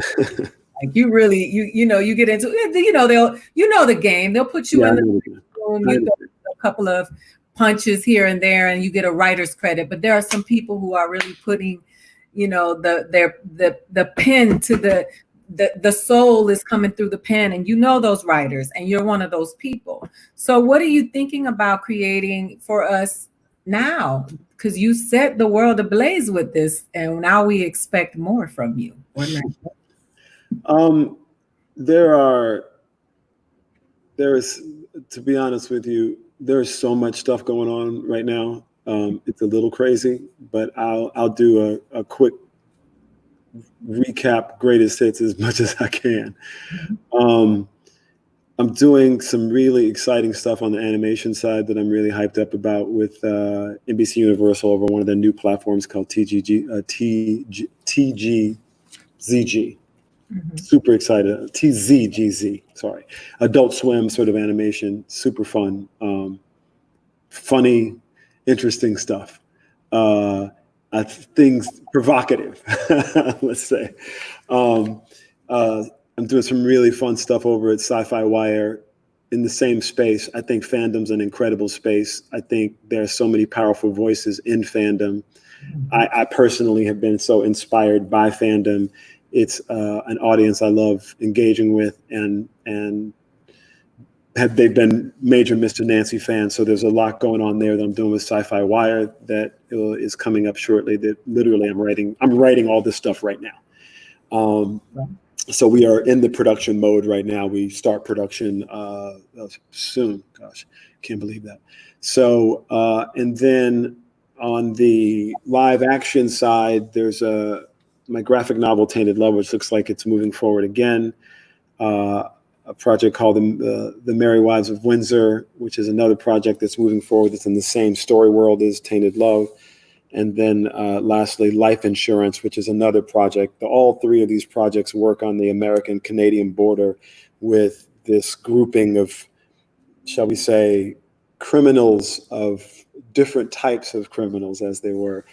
like you really you get into it, they'll the game. They'll put you Yeah, in I the know room, that. you throw a couple of punches here and there and you get a writer's credit. But there are some people who are really putting, the pen to the soul is coming through the pen, and those writers, and you're one of those people. So what are you thinking about creating for us now? Because you set the world ablaze with this, and now we expect more from you. There's, to be honest with you, there's so much stuff going on right now. It's a little crazy, but I'll do a quick recap, greatest hits as much as I can. I'm doing some really exciting stuff on the animation side that I'm really hyped up about with NBC Universal over one of their new platforms called TGZG. Super excited. TZGZ, sorry. Adult Swim sort of animation, super fun, funny, interesting stuff. Things provocative, let's say. I'm doing some really fun stuff over at Sci-Fi Wire in the same space. I think fandom's an incredible space. I think there are so many powerful voices in fandom. I personally have been so inspired by fandom. It's an audience I love engaging with, and they've been major Mr. Nancy fans. So there's a lot going on there that I'm doing with Sci-Fi Wire that is coming up shortly. That literally I'm writing all this stuff right now. So we are in the production mode right now. We start production soon. Gosh, can't believe that. So and then on the live action side, there's my graphic novel Tainted Love, which looks like it's moving forward again. A project called the Merry Wives of Windsor, which is another project that's moving forward. That's in the same story world as Tainted Love. And then lastly, Life Insurance, which is another project. All three of these projects work on the American-Canadian border with this grouping of, shall we say, criminals of different types of criminals, as they were,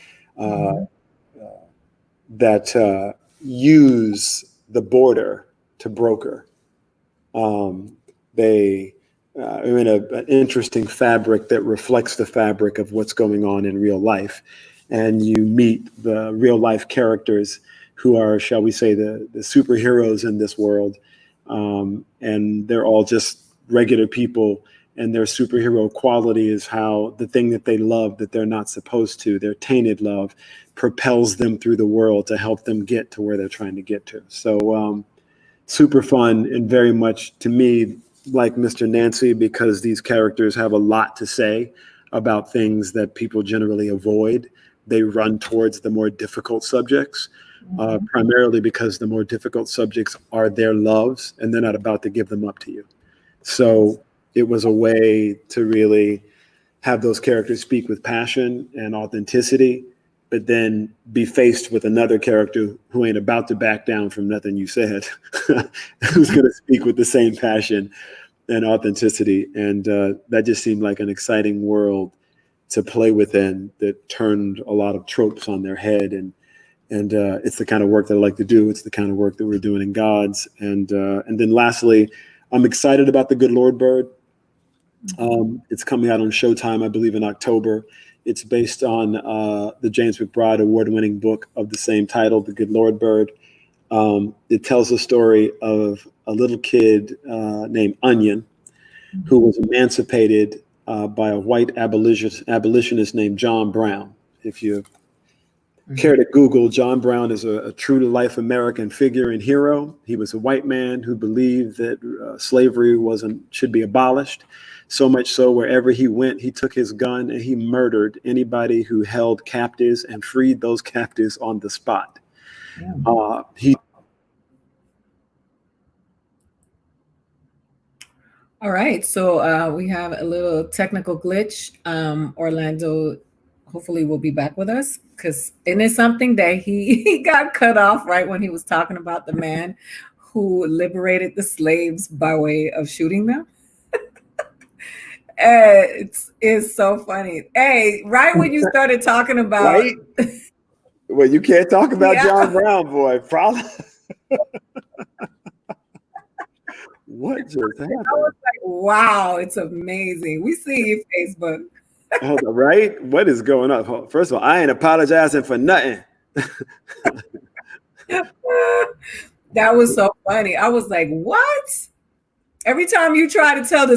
that use the border to broker. They are in an interesting fabric that reflects the fabric of what's going on in real life. And you meet the real life characters who are, shall we say, the superheroes in this world. And they're all just regular people, and their superhero quality is how the thing that they love that they're not supposed to, their tainted love, propels them through the world to help them get to where they're trying to get to. So super fun, and very much to me like Mr. Nancy, because these characters have a lot to say about things that people generally avoid. They run towards the more difficult subjects, primarily because the more difficult subjects are their loves, and they're not about to give them up to you. So it was a way to really have those characters speak with passion and authenticity, but then be faced with another character who ain't about to back down from nothing you said, who's going to speak with the same passion and authenticity. And that just seemed like an exciting world to play within that turned a lot of tropes on their head. And it's the kind of work that I like to do. It's the kind of work that we're doing in Gods. And then lastly, I'm excited about The Good Lord Bird. It's coming out on Showtime, I believe, in October. It's based on the James McBride award-winning book of the same title, The Good Lord Bird. It tells the story of a little kid named Onion, who was emancipated by a white abolitionist named John Brown. If you care to Google, John Brown is a true-to-life American figure and hero. He was a white man who believed that slavery should be abolished. So much so, wherever he went, he took his gun and he murdered anybody who held captives and freed those captives on the spot. All right, so we have a little technical glitch. Orlando hopefully will be back with us, because isn't it something that he got cut off right when he was talking about the man who liberated the slaves by way of shooting them? It's so funny. Hey, right when you started talking about Well, you can't talk about Yeah. John Brown, boy. Probably. What just happened? I was like, wow, it's amazing. We see you, Facebook. Hold on, right? What is going on? First of all, I ain't apologizing for nothing. That was so funny. I was like, what? Every time you try to tell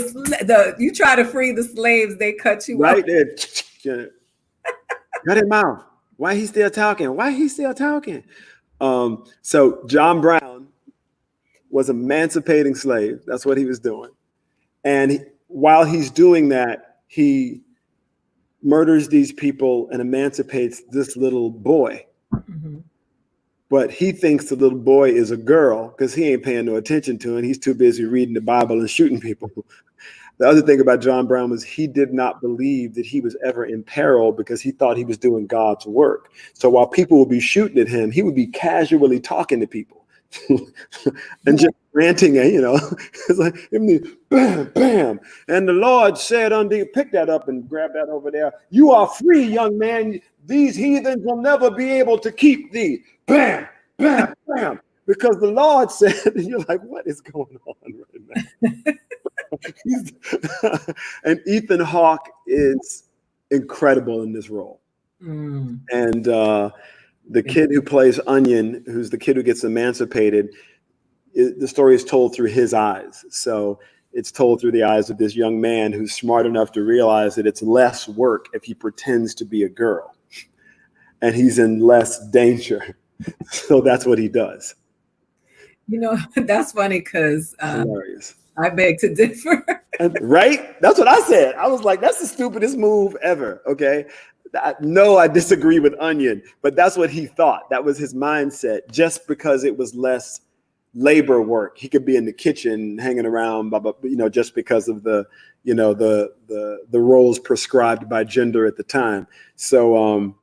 you try to free the slaves, they cut you Right off. there. Cut him out. Why he still talking? Why he still talking? So John Brown was emancipating slaves. That's what he was doing. And while he's doing that, he murders these people and emancipates this little boy. Mhm. But he thinks the little boy is a girl because he ain't paying no attention to it. He's too busy reading the Bible and shooting people. The other thing about John Brown was he did not believe that he was ever in peril because he thought he was doing God's work. So while people would be shooting at him, he would be casually talking to people and just ranting, it's like, bam, bam. And the Lord said unto you, pick that up and grab that over there. You are free, young man. These heathens will never be able to keep thee. Bam, bam, bam. Because the Lord said, and you're like, what is going on right now? And Ethan Hawke is incredible in this role. Mm. And the kid who plays Onion, who's the kid who gets emancipated, the story is told through his eyes. So it's told through the eyes of this young man who's smart enough to realize that it's less work if he pretends to be a girl. And he's in less danger. So that's what he does. That's funny because Hilarious. I beg to differ. Right? That's what I said. I was like, that's the stupidest move ever. Okay. No, I disagree with Onion, but that's what he thought. That was his mindset, just because it was less labor work. He could be in the kitchen hanging around, just because of the roles prescribed by gender at the time. So,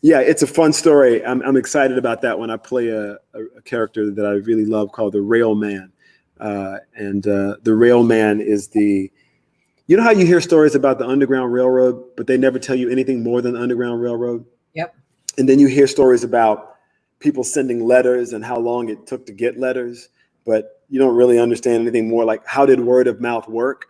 yeah, it's a fun story. I'm excited about that one. I play a character that I really love called the Railman. And the Railman is you know how you hear stories about the Underground Railroad, but they never tell you anything more than the Underground Railroad? Yep. And then you hear stories about people sending letters and how long it took to get letters, but you don't really understand anything more like how did word of mouth work?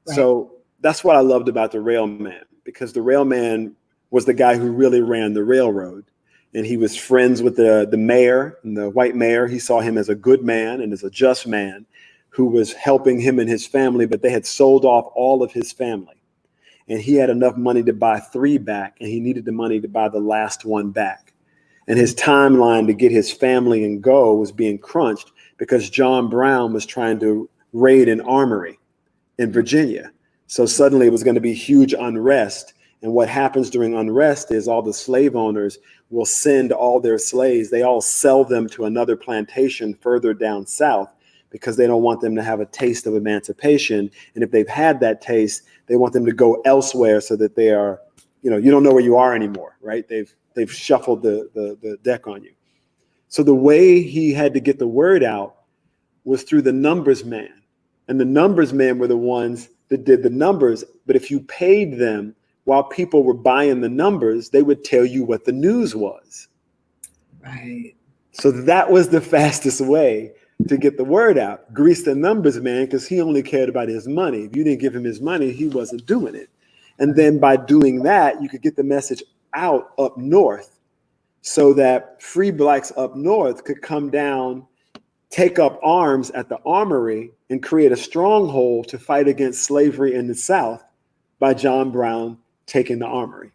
Right. So that's what I loved about the Railman, because the Railman was the guy who really ran the railroad. And he was friends with the mayor, and the white mayor. He saw him as a good man and as a just man who was helping him and his family, but they had sold off all of his family. And he had enough money to buy 3 back, and he needed the money to buy the last one back. And his timeline to get his family and go was being crunched because John Brown was trying to raid an armory in Virginia. So suddenly it was going to be huge unrest. And what happens during unrest is all the slave owners will send all their slaves. They all sell them to another plantation further down south because they don't want them to have a taste of emancipation. And if they've had that taste, they want them to go elsewhere so that they are, you don't know where you are anymore, right? They've shuffled the deck on you. So the way he had to get the word out was through the numbers man. And the numbers man were the ones that did the numbers. But if you paid them while people were buying the numbers, they would tell you what the news was. Right. So that was the fastest way to get the word out. Grease the numbers man, because he only cared about his money. If you didn't give him his money, he wasn't doing it. And then by doing that, you could get the message out up north so that free blacks up north could come down, take up arms at the armory, and create a stronghold to fight against slavery in the South by John Brown taking the armory.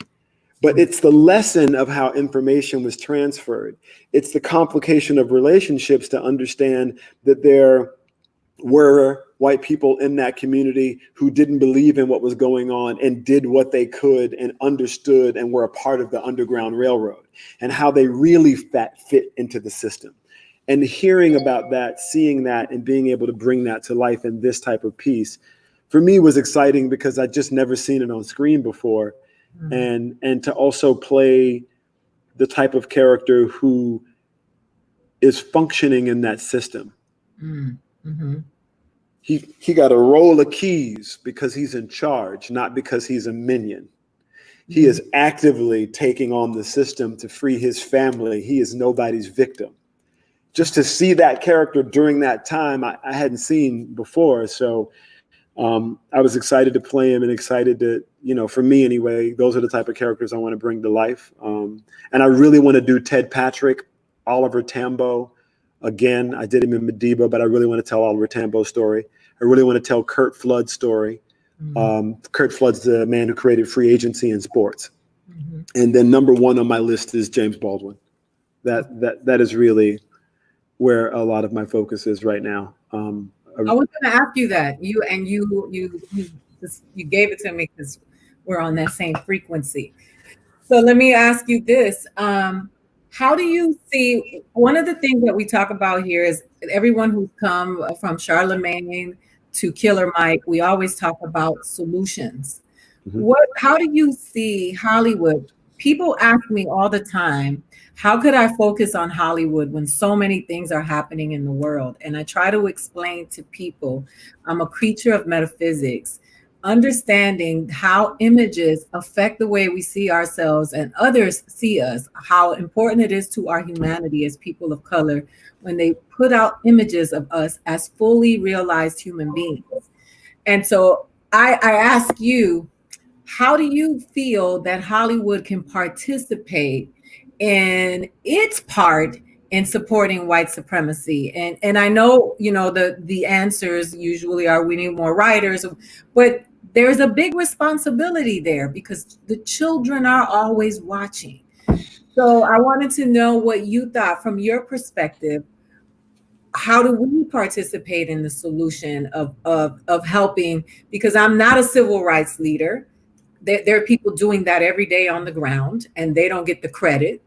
But it's the lesson of how information was transferred. It's the complication of relationships to understand that there were white people in that community who didn't believe in what was going on and did what they could and understood and were a part of the Underground Railroad, and how they really fit into the system. And hearing about that, seeing that, and being able to bring that to life in this type of piece, for me was exciting because I'd just never seen it on screen before. Mm-hmm. And to also play the type of character who is functioning in that system. Mm-hmm. He got a roll of keys because he's in charge, not because he's a minion. He is actively taking on the system to free his family. He is nobody's victim. Just to see that character during that time, I hadn't seen before. So I was excited to play him and excited to, for me anyway, those are the type of characters I want to bring to life. And I really want to do Ted Patrick, Oliver Tambo. Again, I did him in Mediba, but I really want to tell Oliver Tambo's story. I really want to tell Curt Flood's story. Curt Flood's the man who created free agency in sports. And then number one on my list is James Baldwin. That is really where a lot of my focus is right now. I was going to ask you that. You gave it to me because we're on that same frequency. So let me ask you this. How do you see, one of the things that we talk about here is everyone who's come from Charlemagne to Killer Mike, we always talk about solutions. How do you see Hollywood? People ask me all the time, how could I focus on Hollywood when so many things are happening in the world? And I try to explain to people, I'm a creature of metaphysics, understanding how images affect the way we see ourselves and others see us, how important it is to our humanity as people of color when they put out images of us as fully realized human beings. And so I ask you, how do you feel that Hollywood can participate in its part in supporting white supremacy? And I know, the answers usually are we need more writers, but there's a big responsibility there because the children are always watching. So I wanted to know what you thought from your perspective. How do we participate in the solution of helping? Because I'm not a civil rights leader. There are people doing that every day on the ground, and they don't get the credit.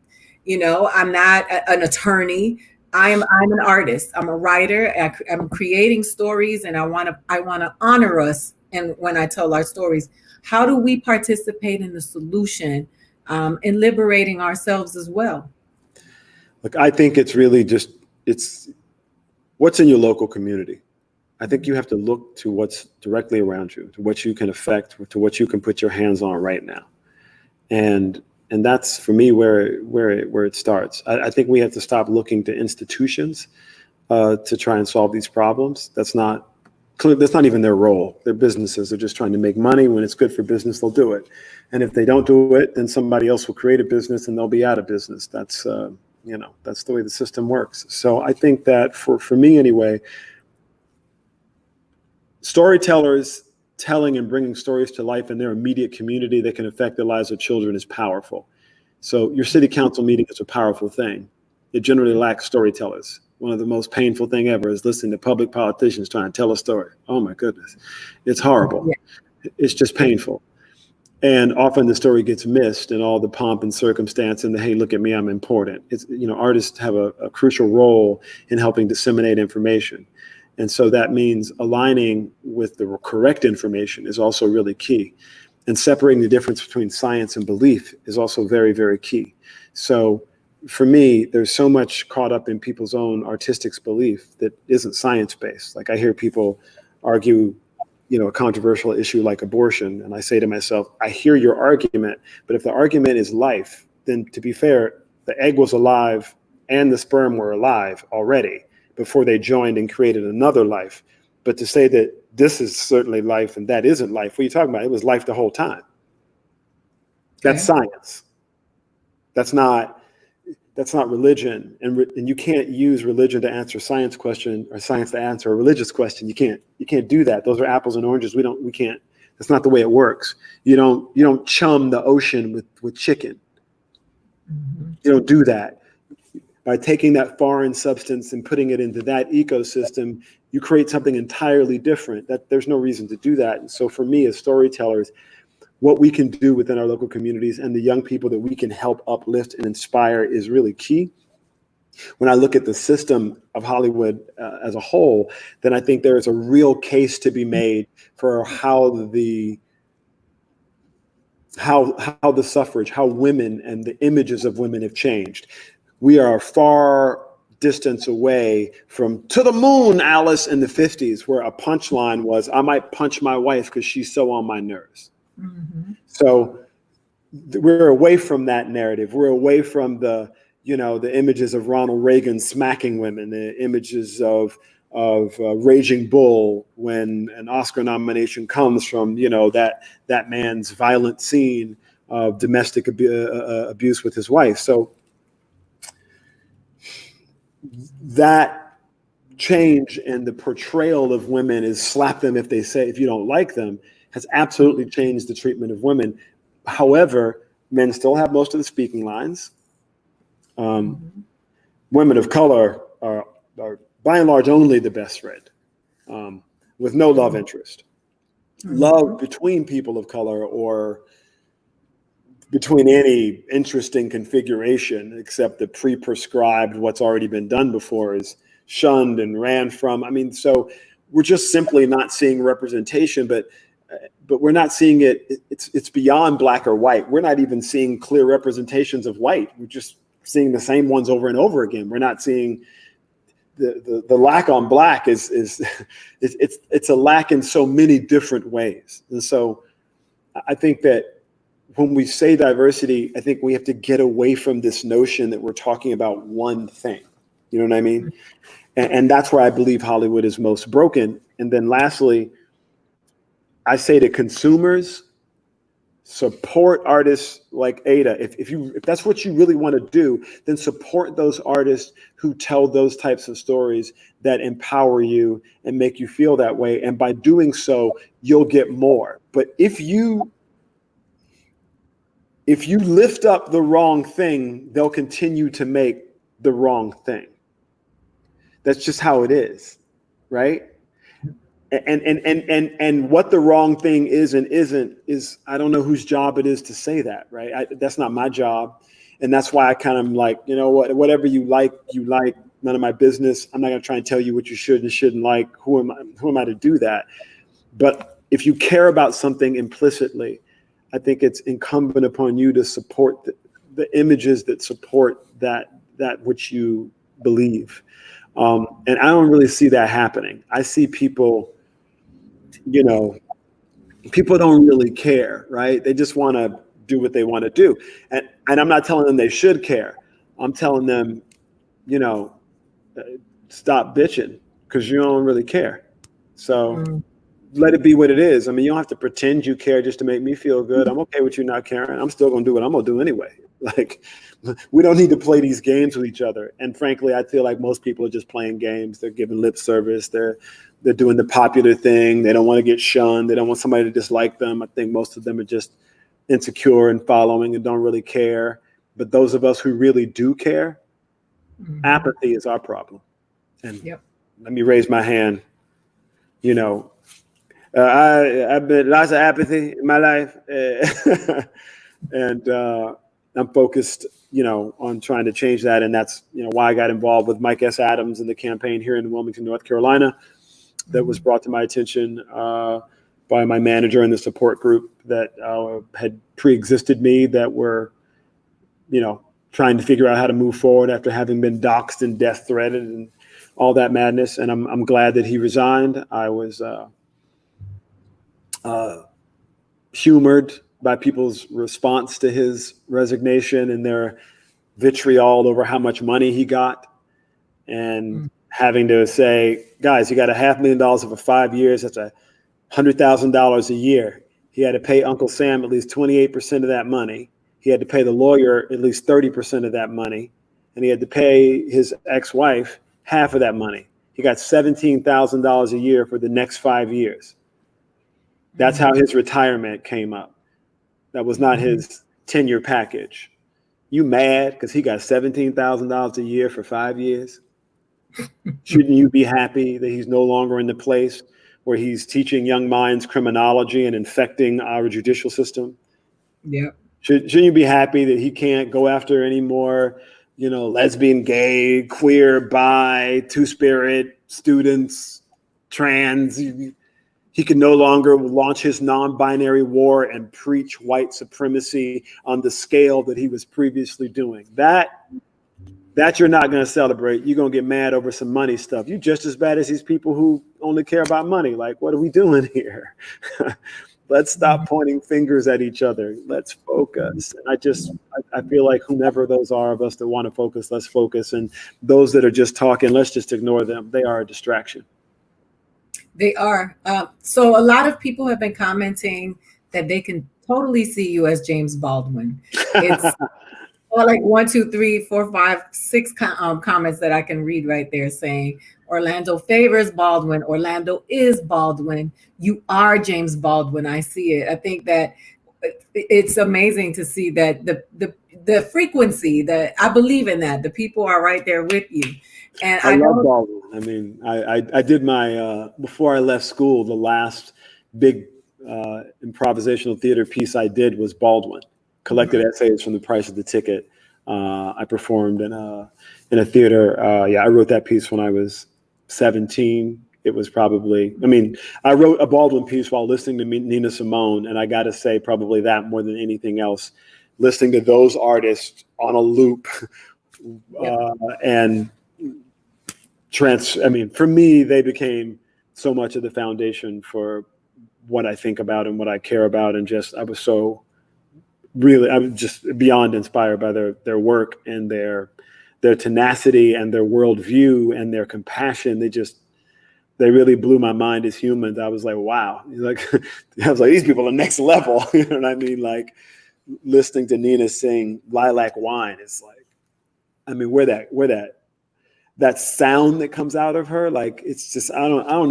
I'm not an attorney. I'm an artist. I'm a writer. I'm creating stories, and I want to honor us. And when I tell our stories, how do we participate in the solution, in liberating ourselves as well? Look, I think it's really it's what's in your local community. I think you have to look to what's directly around you, to what you can affect, to what you can put your hands on right now. And that's for me where it starts. I think we have to stop looking to institutions to try and solve these problems. That's not even their role. They're businesses. They're just trying to make money. When it's good for business, they'll do it. And if they don't do it, then somebody else will create a business and they'll be out of business. That's that's the way the system works. So I think that for me anyway, storytellers telling and bringing stories to life in their immediate community that can affect the lives of children is powerful. So your city council meeting is a powerful thing. It generally lacks storytellers. One of the most painful thing ever is listening to public politicians trying to tell a story. Oh my goodness. It's horrible. Yeah. It's just painful. And often the story gets missed in all the pomp and circumstance and the, hey, look at me, I'm important. It's, artists have a crucial role in helping disseminate information. And so that means aligning with the correct information is also really key. And separating the difference between science and belief is also very, very key. So for me, there's so much caught up in people's own artistic belief that isn't science-based. Like I hear people argue, a controversial issue like abortion. And I say to myself, I hear your argument, but if the argument is life, then to be fair, the egg was alive and the sperm were alive already before they joined and created another life. But to say that this is certainly life and that isn't life, what are you talking about? It was life the whole time. That's science. That's not religion. And you can't use religion to answer a science question or science to answer a religious question. You can't do that. Those are apples and oranges. We can't, that's not the way it works. You don't chum the ocean with chicken. Mm-hmm. You don't do that. By taking that foreign substance and putting it into that ecosystem, you create something entirely different. That there's no reason to do that. And so for me as storytellers, what we can do within our local communities and the young people that we can help uplift and inspire is really key. When I look at the system of Hollywood as a whole, then I think there is a real case to be made for how the suffrage, how women and the images of women have changed. We are far distance away from "to the moon, Alice" in the 50s, where a punchline was, I might punch my wife because she's so on my nerves. Mm-hmm. So we're away from that narrative. We're away from the images of Ronald Reagan smacking women, the images of Raging Bull when an Oscar nomination comes from that man's violent scene of domestic abuse with his wife. So that change in the portrayal of women is slap them if you don't like them has absolutely changed the treatment of women. However, men still have most of the speaking lines. Women of color are by and large only the best read, with no love interest. Love between people of color or between any interesting configuration except the pre-prescribed what's already been done before is shunned and ran from. I mean, so we're just simply not seeing representation, but we're not seeing it. It's beyond black or white. We're not even seeing clear representations of white. We're just seeing the same ones over and over again. We're not seeing the lack on black is it's a lack in so many different ways. And so I think that when we say diversity, I think we have to get away from this notion that we're talking about one thing. You know what I mean? And that's where I believe Hollywood is most broken. And then lastly, I say to consumers, support artists like Aida. If that's what you really want to do, then support those artists who tell those types of stories that empower you and make you feel that way. And by doing so, you'll get more. But if you lift up the wrong thing, they'll continue to make the wrong thing. That's just how it is, right? And what the wrong thing is and isn't is, I don't know whose job it is to say that, right? That's not my job. And that's why I kind of like, whatever you like, none of my business. I'm not going to try and tell you what you should and shouldn't like. Who am I to do that? But if you care about something implicitly, I think it's incumbent upon you to support the images that support that which you believe. And I don't really see that happening. I see people, people don't really care, right? They just want to do what they want to do. And I'm not telling them they should care. I'm telling them, stop bitching because you don't really care. So let it be what it is. I mean, you don't have to pretend you care just to make me feel good. I'm okay with you not caring. I'm still going to do what I'm going to do anyway. Like, we don't need to play these games with each other. And frankly, I feel like most people are just playing games. They're giving lip service. They're doing the popular thing. They don't want to get shunned. They don't want somebody to dislike them. I think most of them are just insecure and following and don't really care. But those of us who really do care, apathy is our problem. And let me raise my hand. I've been lots of apathy in my life, and I'm focused, on trying to change that. And that's, why I got involved with Mike S. Adams in the campaign here in Wilmington, North Carolina, that was brought to my attention by my manager and the support group that had pre-existed me, that were, trying to figure out how to move forward after having been doxxed and death threatened and all that madness. And I'm glad that he resigned. I was humored by people's response to his resignation and their vitriol over how much money he got, and having to say, guys, you got $500,000 over 5 years. That's $100,000 a year. He had to pay Uncle Sam at least 28% of that money. He had to pay the lawyer at least 30% of that money. And he had to pay his ex-wife half of that money. He got $17,000 a year for the next 5 years. That's how his retirement came up. That was not his tenure package. You mad because he got $17,000 a year for 5 years? Shouldn't you be happy that he's no longer in the place where he's teaching young minds criminology and infecting our judicial system? Yeah. Shouldn't you be happy that he can't go after any more, lesbian, gay, queer, bi, two-spirit students, trans? He can no longer launch his non-binary war and preach white supremacy on the scale that he was previously doing. That you're not going to celebrate. You're going to get mad over some money stuff. You're just as bad as these people who only care about money. Like, what are we doing here? Let's stop pointing fingers at each other. Let's focus. And I feel like whomever those are of us that want to focus, let's focus. And those that are just talking, let's just ignore them. They are a distraction. They are. So a lot of people have been commenting that they can totally see you as James Baldwin. It's like 1, 2, 3, 4, 5, 6 comments that I can read right there saying Orlando favors Baldwin. Orlando is Baldwin. You are James Baldwin. I see it. I think that it's amazing to see that the frequency that I believe in that the people are right there with you. And I love Baldwin. I mean, I did my before I left school, the last big improvisational theater piece I did was Baldwin. Collected essays from the price of the ticket. I performed in a theater. I wrote that piece when I was 17. It was probably, I wrote a Baldwin piece while listening to Nina Simone, and I got to say probably that more than anything else, listening to those artists on a loop, and for me, they became so much of the foundation for what I think about and what I care about, and I was just beyond inspired by their work and their tenacity and their worldview and their compassion. They really blew my mind as humans. I was like, wow. I was like, these people are next level. You know what I mean? Like listening to Nina sing Lilac Wine is like, where that sound that comes out of her, like, it's just, I don't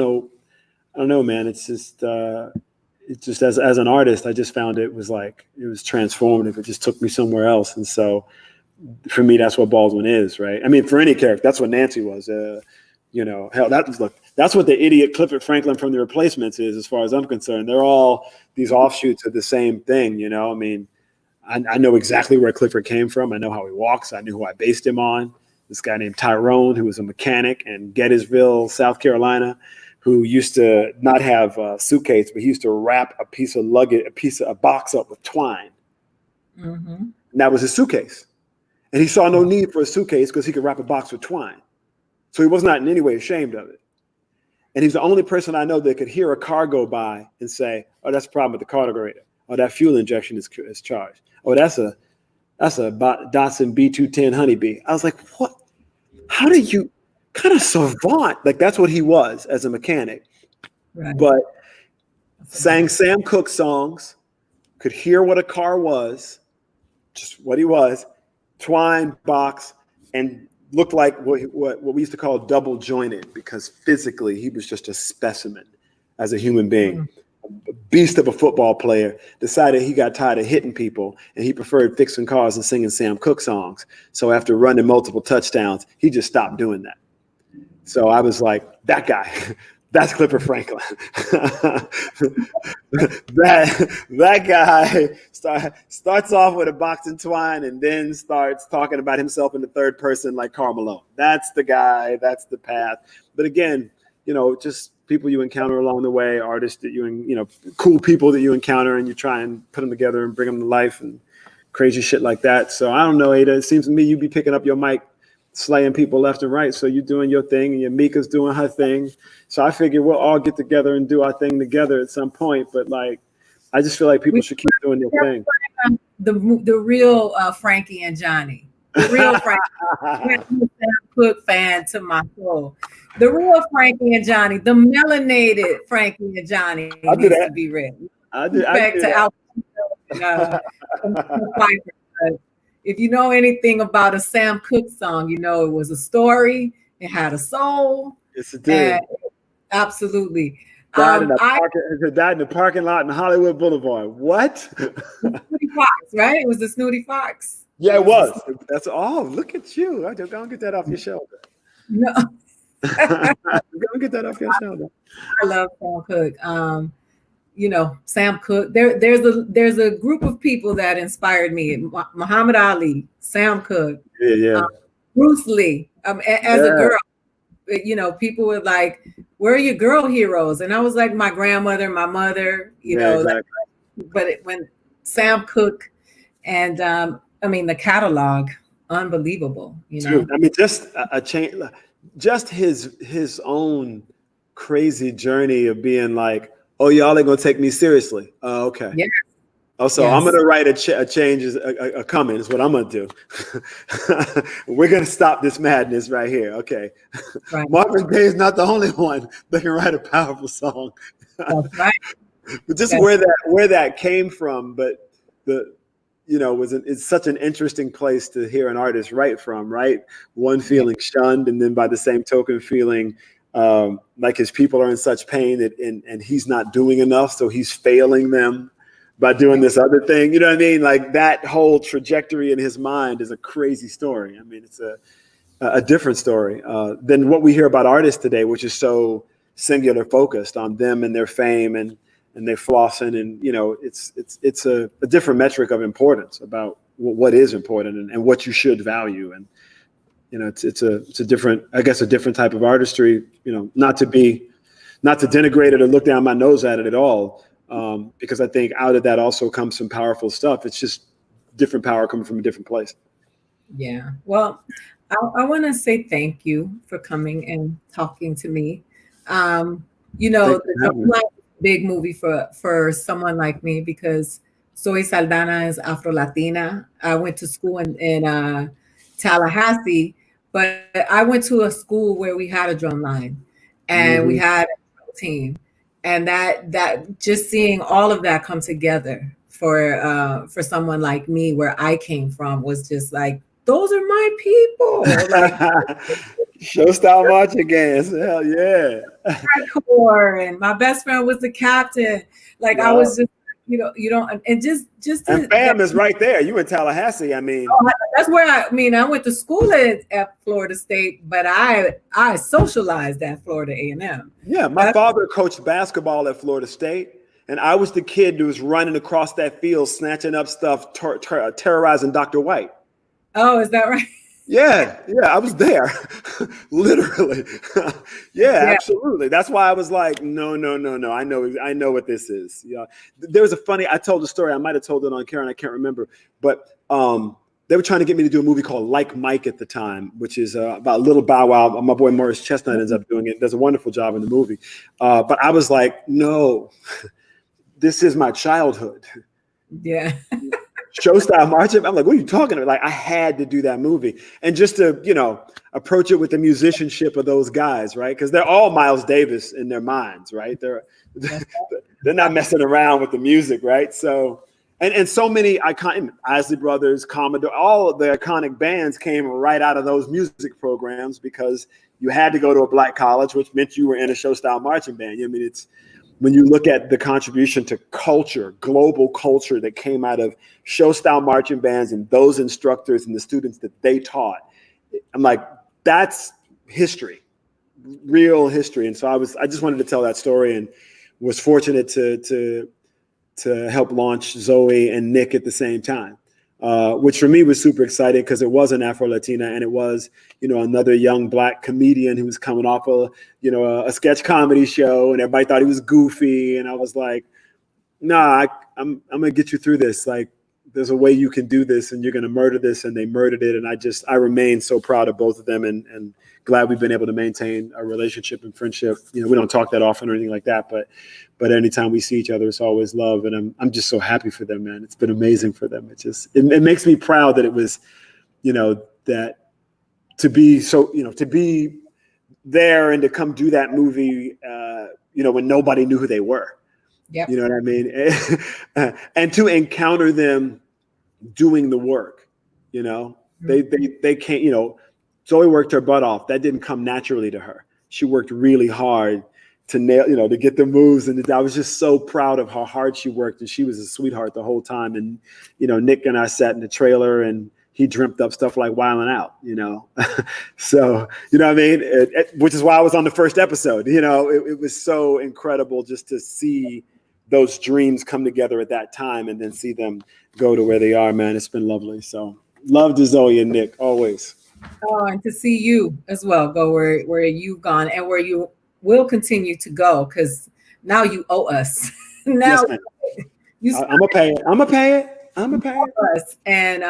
know, man. It's just as an artist, I just found it was transformative. It just took me somewhere else. And so for me, that's what Baldwin is, right? For any character, that's what Nancy was. Hell, that's what the idiot Clifford Franklin from The Replacements is, as far as I'm concerned. They're all these offshoots of the same thing, I know exactly where Clifford came from. I know how he walks. I knew who I based him on. This guy named Tyrone, who was a mechanic in Gettysville, South Carolina, who used to not have a suitcase, but he used to wrap a box up with twine. Mm-hmm. And that was his suitcase. And he saw no need for a suitcase because he could wrap a box with twine. So he was not in any way ashamed of it. And he's the only person I know that could hear a car go by and say, oh, that's a problem with the carburetor. Oh, that fuel injection is charged. Oh, that's a Datsun B210 Honeybee. I was like, what? How do you kind of savant? Like, that's what he was as a mechanic. Right. But sang Sam Cooke songs, could hear what a car was, just what he was, twine box, and looked like what we used to call double jointed, because physically he was just a specimen as a human being. A beast of a football player, decided he got tired of hitting people and he preferred fixing cars and singing Sam Cooke songs. So after running multiple touchdowns, he just stopped doing that. So I was like, that guy, that's Clifford Franklin. that guy starts off with a box and twine and then starts talking about himself in the third person like Karl Malone. That's the guy, that's the path. But again, just people you encounter along the way, artists that cool people that you encounter, and you try and put them together and bring them to life and crazy shit like that. So I don't know, Aida, it seems to me you be picking up your mic, slaying people left and right. So you're doing your thing and your Mika's doing her thing. So I figure we'll all get together and do our thing together at some point. But I just feel like people should keep doing their thing. The real Frankie and Johnny. The real Frankie. I'm a Sam Cooke fan to my soul. The real Frankie and Johnny, the melanated Frankie and Johnny needs to be read. Back to Al if you know anything about a Sam Cooke song, it was a story. It had a soul. Yes, it did. Absolutely. Died in the parking lot in Hollywood Boulevard. What? Snooty Fox, right? It was the Snooty Fox. Yeah, it was. That's look at you. I'm gonna get that off your shoulder. No. Go get that off your shoulder. I love Sam Cooke. Sam Cooke. There's a group of people that inspired me. Muhammad Ali, Sam Cooke, Bruce Lee. As a girl, people were like, "Where are your girl heroes?" And I was like, my grandmother, my mother. Exactly. When Sam Cooke, and the catalog, unbelievable. Just a change. Just his own crazy journey of being like Oh, y'all ain't gonna take me seriously. Oh, okay. Yeah. Oh, so I'm gonna write a change a comment is what I'm gonna do. We're gonna stop this madness right here. Okay. Right. Marvin Gaye is not the only one that can write a powerful song. That's right. But just That's where that came from, but it's such an interesting place to hear an artist write from, right? One feeling shunned, and then by the same token feeling like his people are in such pain and he's not doing enough, so he's failing them by doing this other thing. You know what I mean? Like that whole trajectory in his mind is a crazy story. I mean, it's a different story than what we hear about artists today, which is so singular focused on them and their fame and they're flossing, and it's a different metric of importance about what is important and what you should value. And it's a different, I guess, a different type of artistry. Not to denigrate it or look down my nose at it at all, because I think out of that also comes some powerful stuff. It's just different power coming from a different place. Yeah. Well, I want to say thank you for coming and talking to me. The big movie for someone like me, because Zoe Saldana is Afro-Latina. I went to school in Tallahassee, but I went to a school where we had a drum line and we had a team, and that just seeing all of that come together for someone like me, where I came from, was just like, those are my people. Like, show style marching bands. Hell yeah. And my best friend was the captain. Like, I was just, and just and fam is right there. You in Tallahassee. I mean, that's where I went to school at Florida State, but I socialized at Florida A&M. Yeah, my father coached basketball at Florida State, and I was the kid who was running across that field, snatching up stuff, terrorizing Dr. White. Oh, is that right? Yeah, I was there, literally. Yeah, absolutely. That's why I was like, no. I know what this is. Yeah, there was I told a story. I might have told it on Karen. I can't remember, but they were trying to get me to do a movie called Like Mike at the time, which is about Little Bow Wow. My boy Morris Chestnut ends up doing it. Does a wonderful job in the movie. But I was like, no, this is my childhood. Yeah. Show style marching. I'm like, what are you talking about? Like, I had to do that movie, and just to approach it with the musicianship of those guys, right? Because they're all Miles Davis in their minds, right? They're not messing around with the music, right? So, and so many iconic Isley Brothers, Commodore, all of the iconic bands came right out of those music programs, because you had to go to a black college, which meant you were in a show style marching band. I mean, it's. When you look at the contribution to culture, global culture that came out of show style marching bands and those instructors and the students that they taught, I'm like, that's history, real history. And so I just wanted to tell that story, and was fortunate to help launch Zoe and Nick at the same time, which for me was super exciting, because it was an Afro-Latina, and it was, another young black comedian who was coming off a sketch comedy show, and everybody thought he was goofy. And I was like, nah, I'm going to get you through this. Like, there's a way you can do this, and you're going to murder this. And they murdered it. And I remain so proud of both of them, and glad we've been able to maintain a relationship and friendship. We don't talk that often or anything like that, but anytime we see each other, it's always love. And I'm just so happy for them, man. It's been amazing for them. It makes me proud that it was, that to be so, to be there and to come do that movie, when nobody knew who they were. Yep. You know what I mean? And to encounter them doing the work, they can't, Zoe worked her butt off. That didn't come naturally to her. She worked really hard to nail, to get the moves. And I was just so proud of how hard she worked. And she was a sweetheart the whole time. And, Nick and I sat in the trailer, and he dreamt up stuff like Wildin' Out, So, what I mean? Which is why I was on the first episode. It was so incredible just to see those dreams come together at that time, and then see them go to where they are, man. It's been lovely. So love to Zoe and Nick, always. Oh, and to see you as well go where you've gone, and where you will continue to go, because now you owe us. Now yes, I'm gonna pay it. I'm gonna pay it. Us. And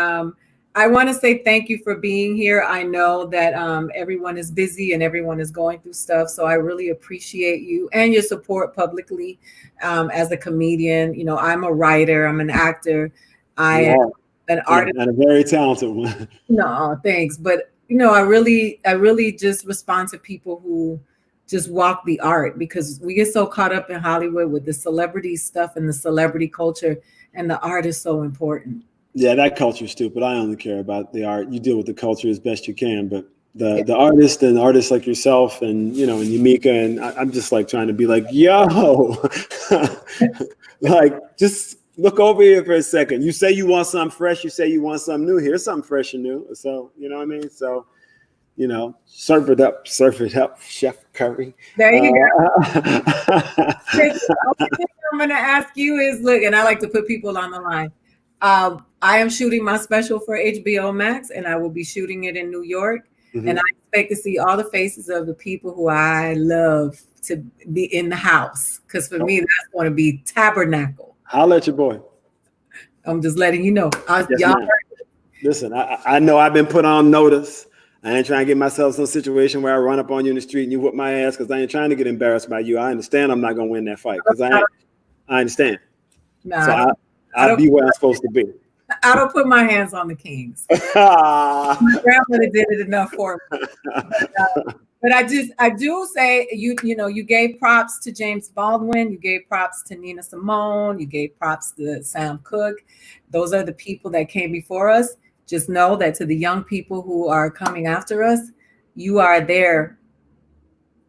I want to say thank you for being here. I know that everyone is busy and everyone is going through stuff. So I really appreciate you and your support publicly as a comedian. You know, I'm a writer, I'm an actor, I am an artist. And a very talented one. No, thanks. But, you know, I really just respond to people who just walk the art, because we get so caught up in Hollywood with the celebrity stuff and the celebrity culture, and the art is so important. Yeah, that culture's stupid. I only care about the art. You deal with the culture as best you can, but the artist and artists like yourself and, you know, and Yamika, and I'm just like trying to be like, yo, like, just look over here for a second. You say you want something fresh. You say you want something new. Here's something fresh and new. So, you know what I mean? So, you know, serve it up, Chef Curry. There you go. The only thing I'm going to ask you is, look, and I like to put people on the line. I am shooting my special for HBO Max, and I will be shooting it in New York. Mm-hmm. And I expect to see all the faces of the people who I love to be in the house. Because for me, that's going to be tabernacle. I'll let your boy. I'm just letting you know. Listen, I know I've been put on notice. I ain't trying to get myself in some situation where I run up on you in the street and you whip my ass, because I ain't trying to get embarrassed by you. I understand I'm not going to win that fight, because I understand. Nah, so I'll be where I'm supposed to be. I don't put my hands on the kings. My grandmother did it enough for me. But I do say, you know, you gave props to James Baldwin, you gave props to Nina Simone, you gave props to Sam Cooke. Those are the people that came before us. Just know that to the young people who are coming after us, you are there,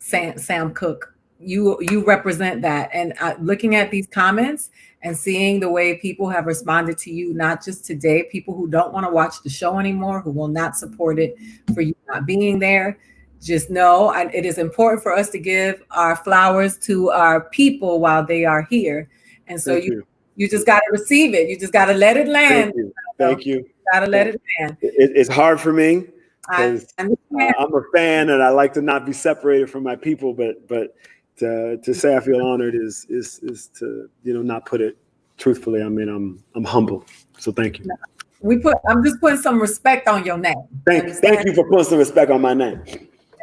Sam Cooke. You represent that. And looking at these comments and seeing the way people have responded to you, not just today, people who don't want to watch the show anymore, who will not support it for you not being there, just know it is important for us to give our flowers to our people while they are here. And so you just got to receive it. You just got to let it land. Thank you. Got to let it land. It's hard for me, because I'm a fan and I like to not be separated from my people, but to say I feel honored is to, you know, not put it truthfully. I mean, I'm humble. So thank you. I'm just putting some respect on your name. Thank you for putting some respect on my name.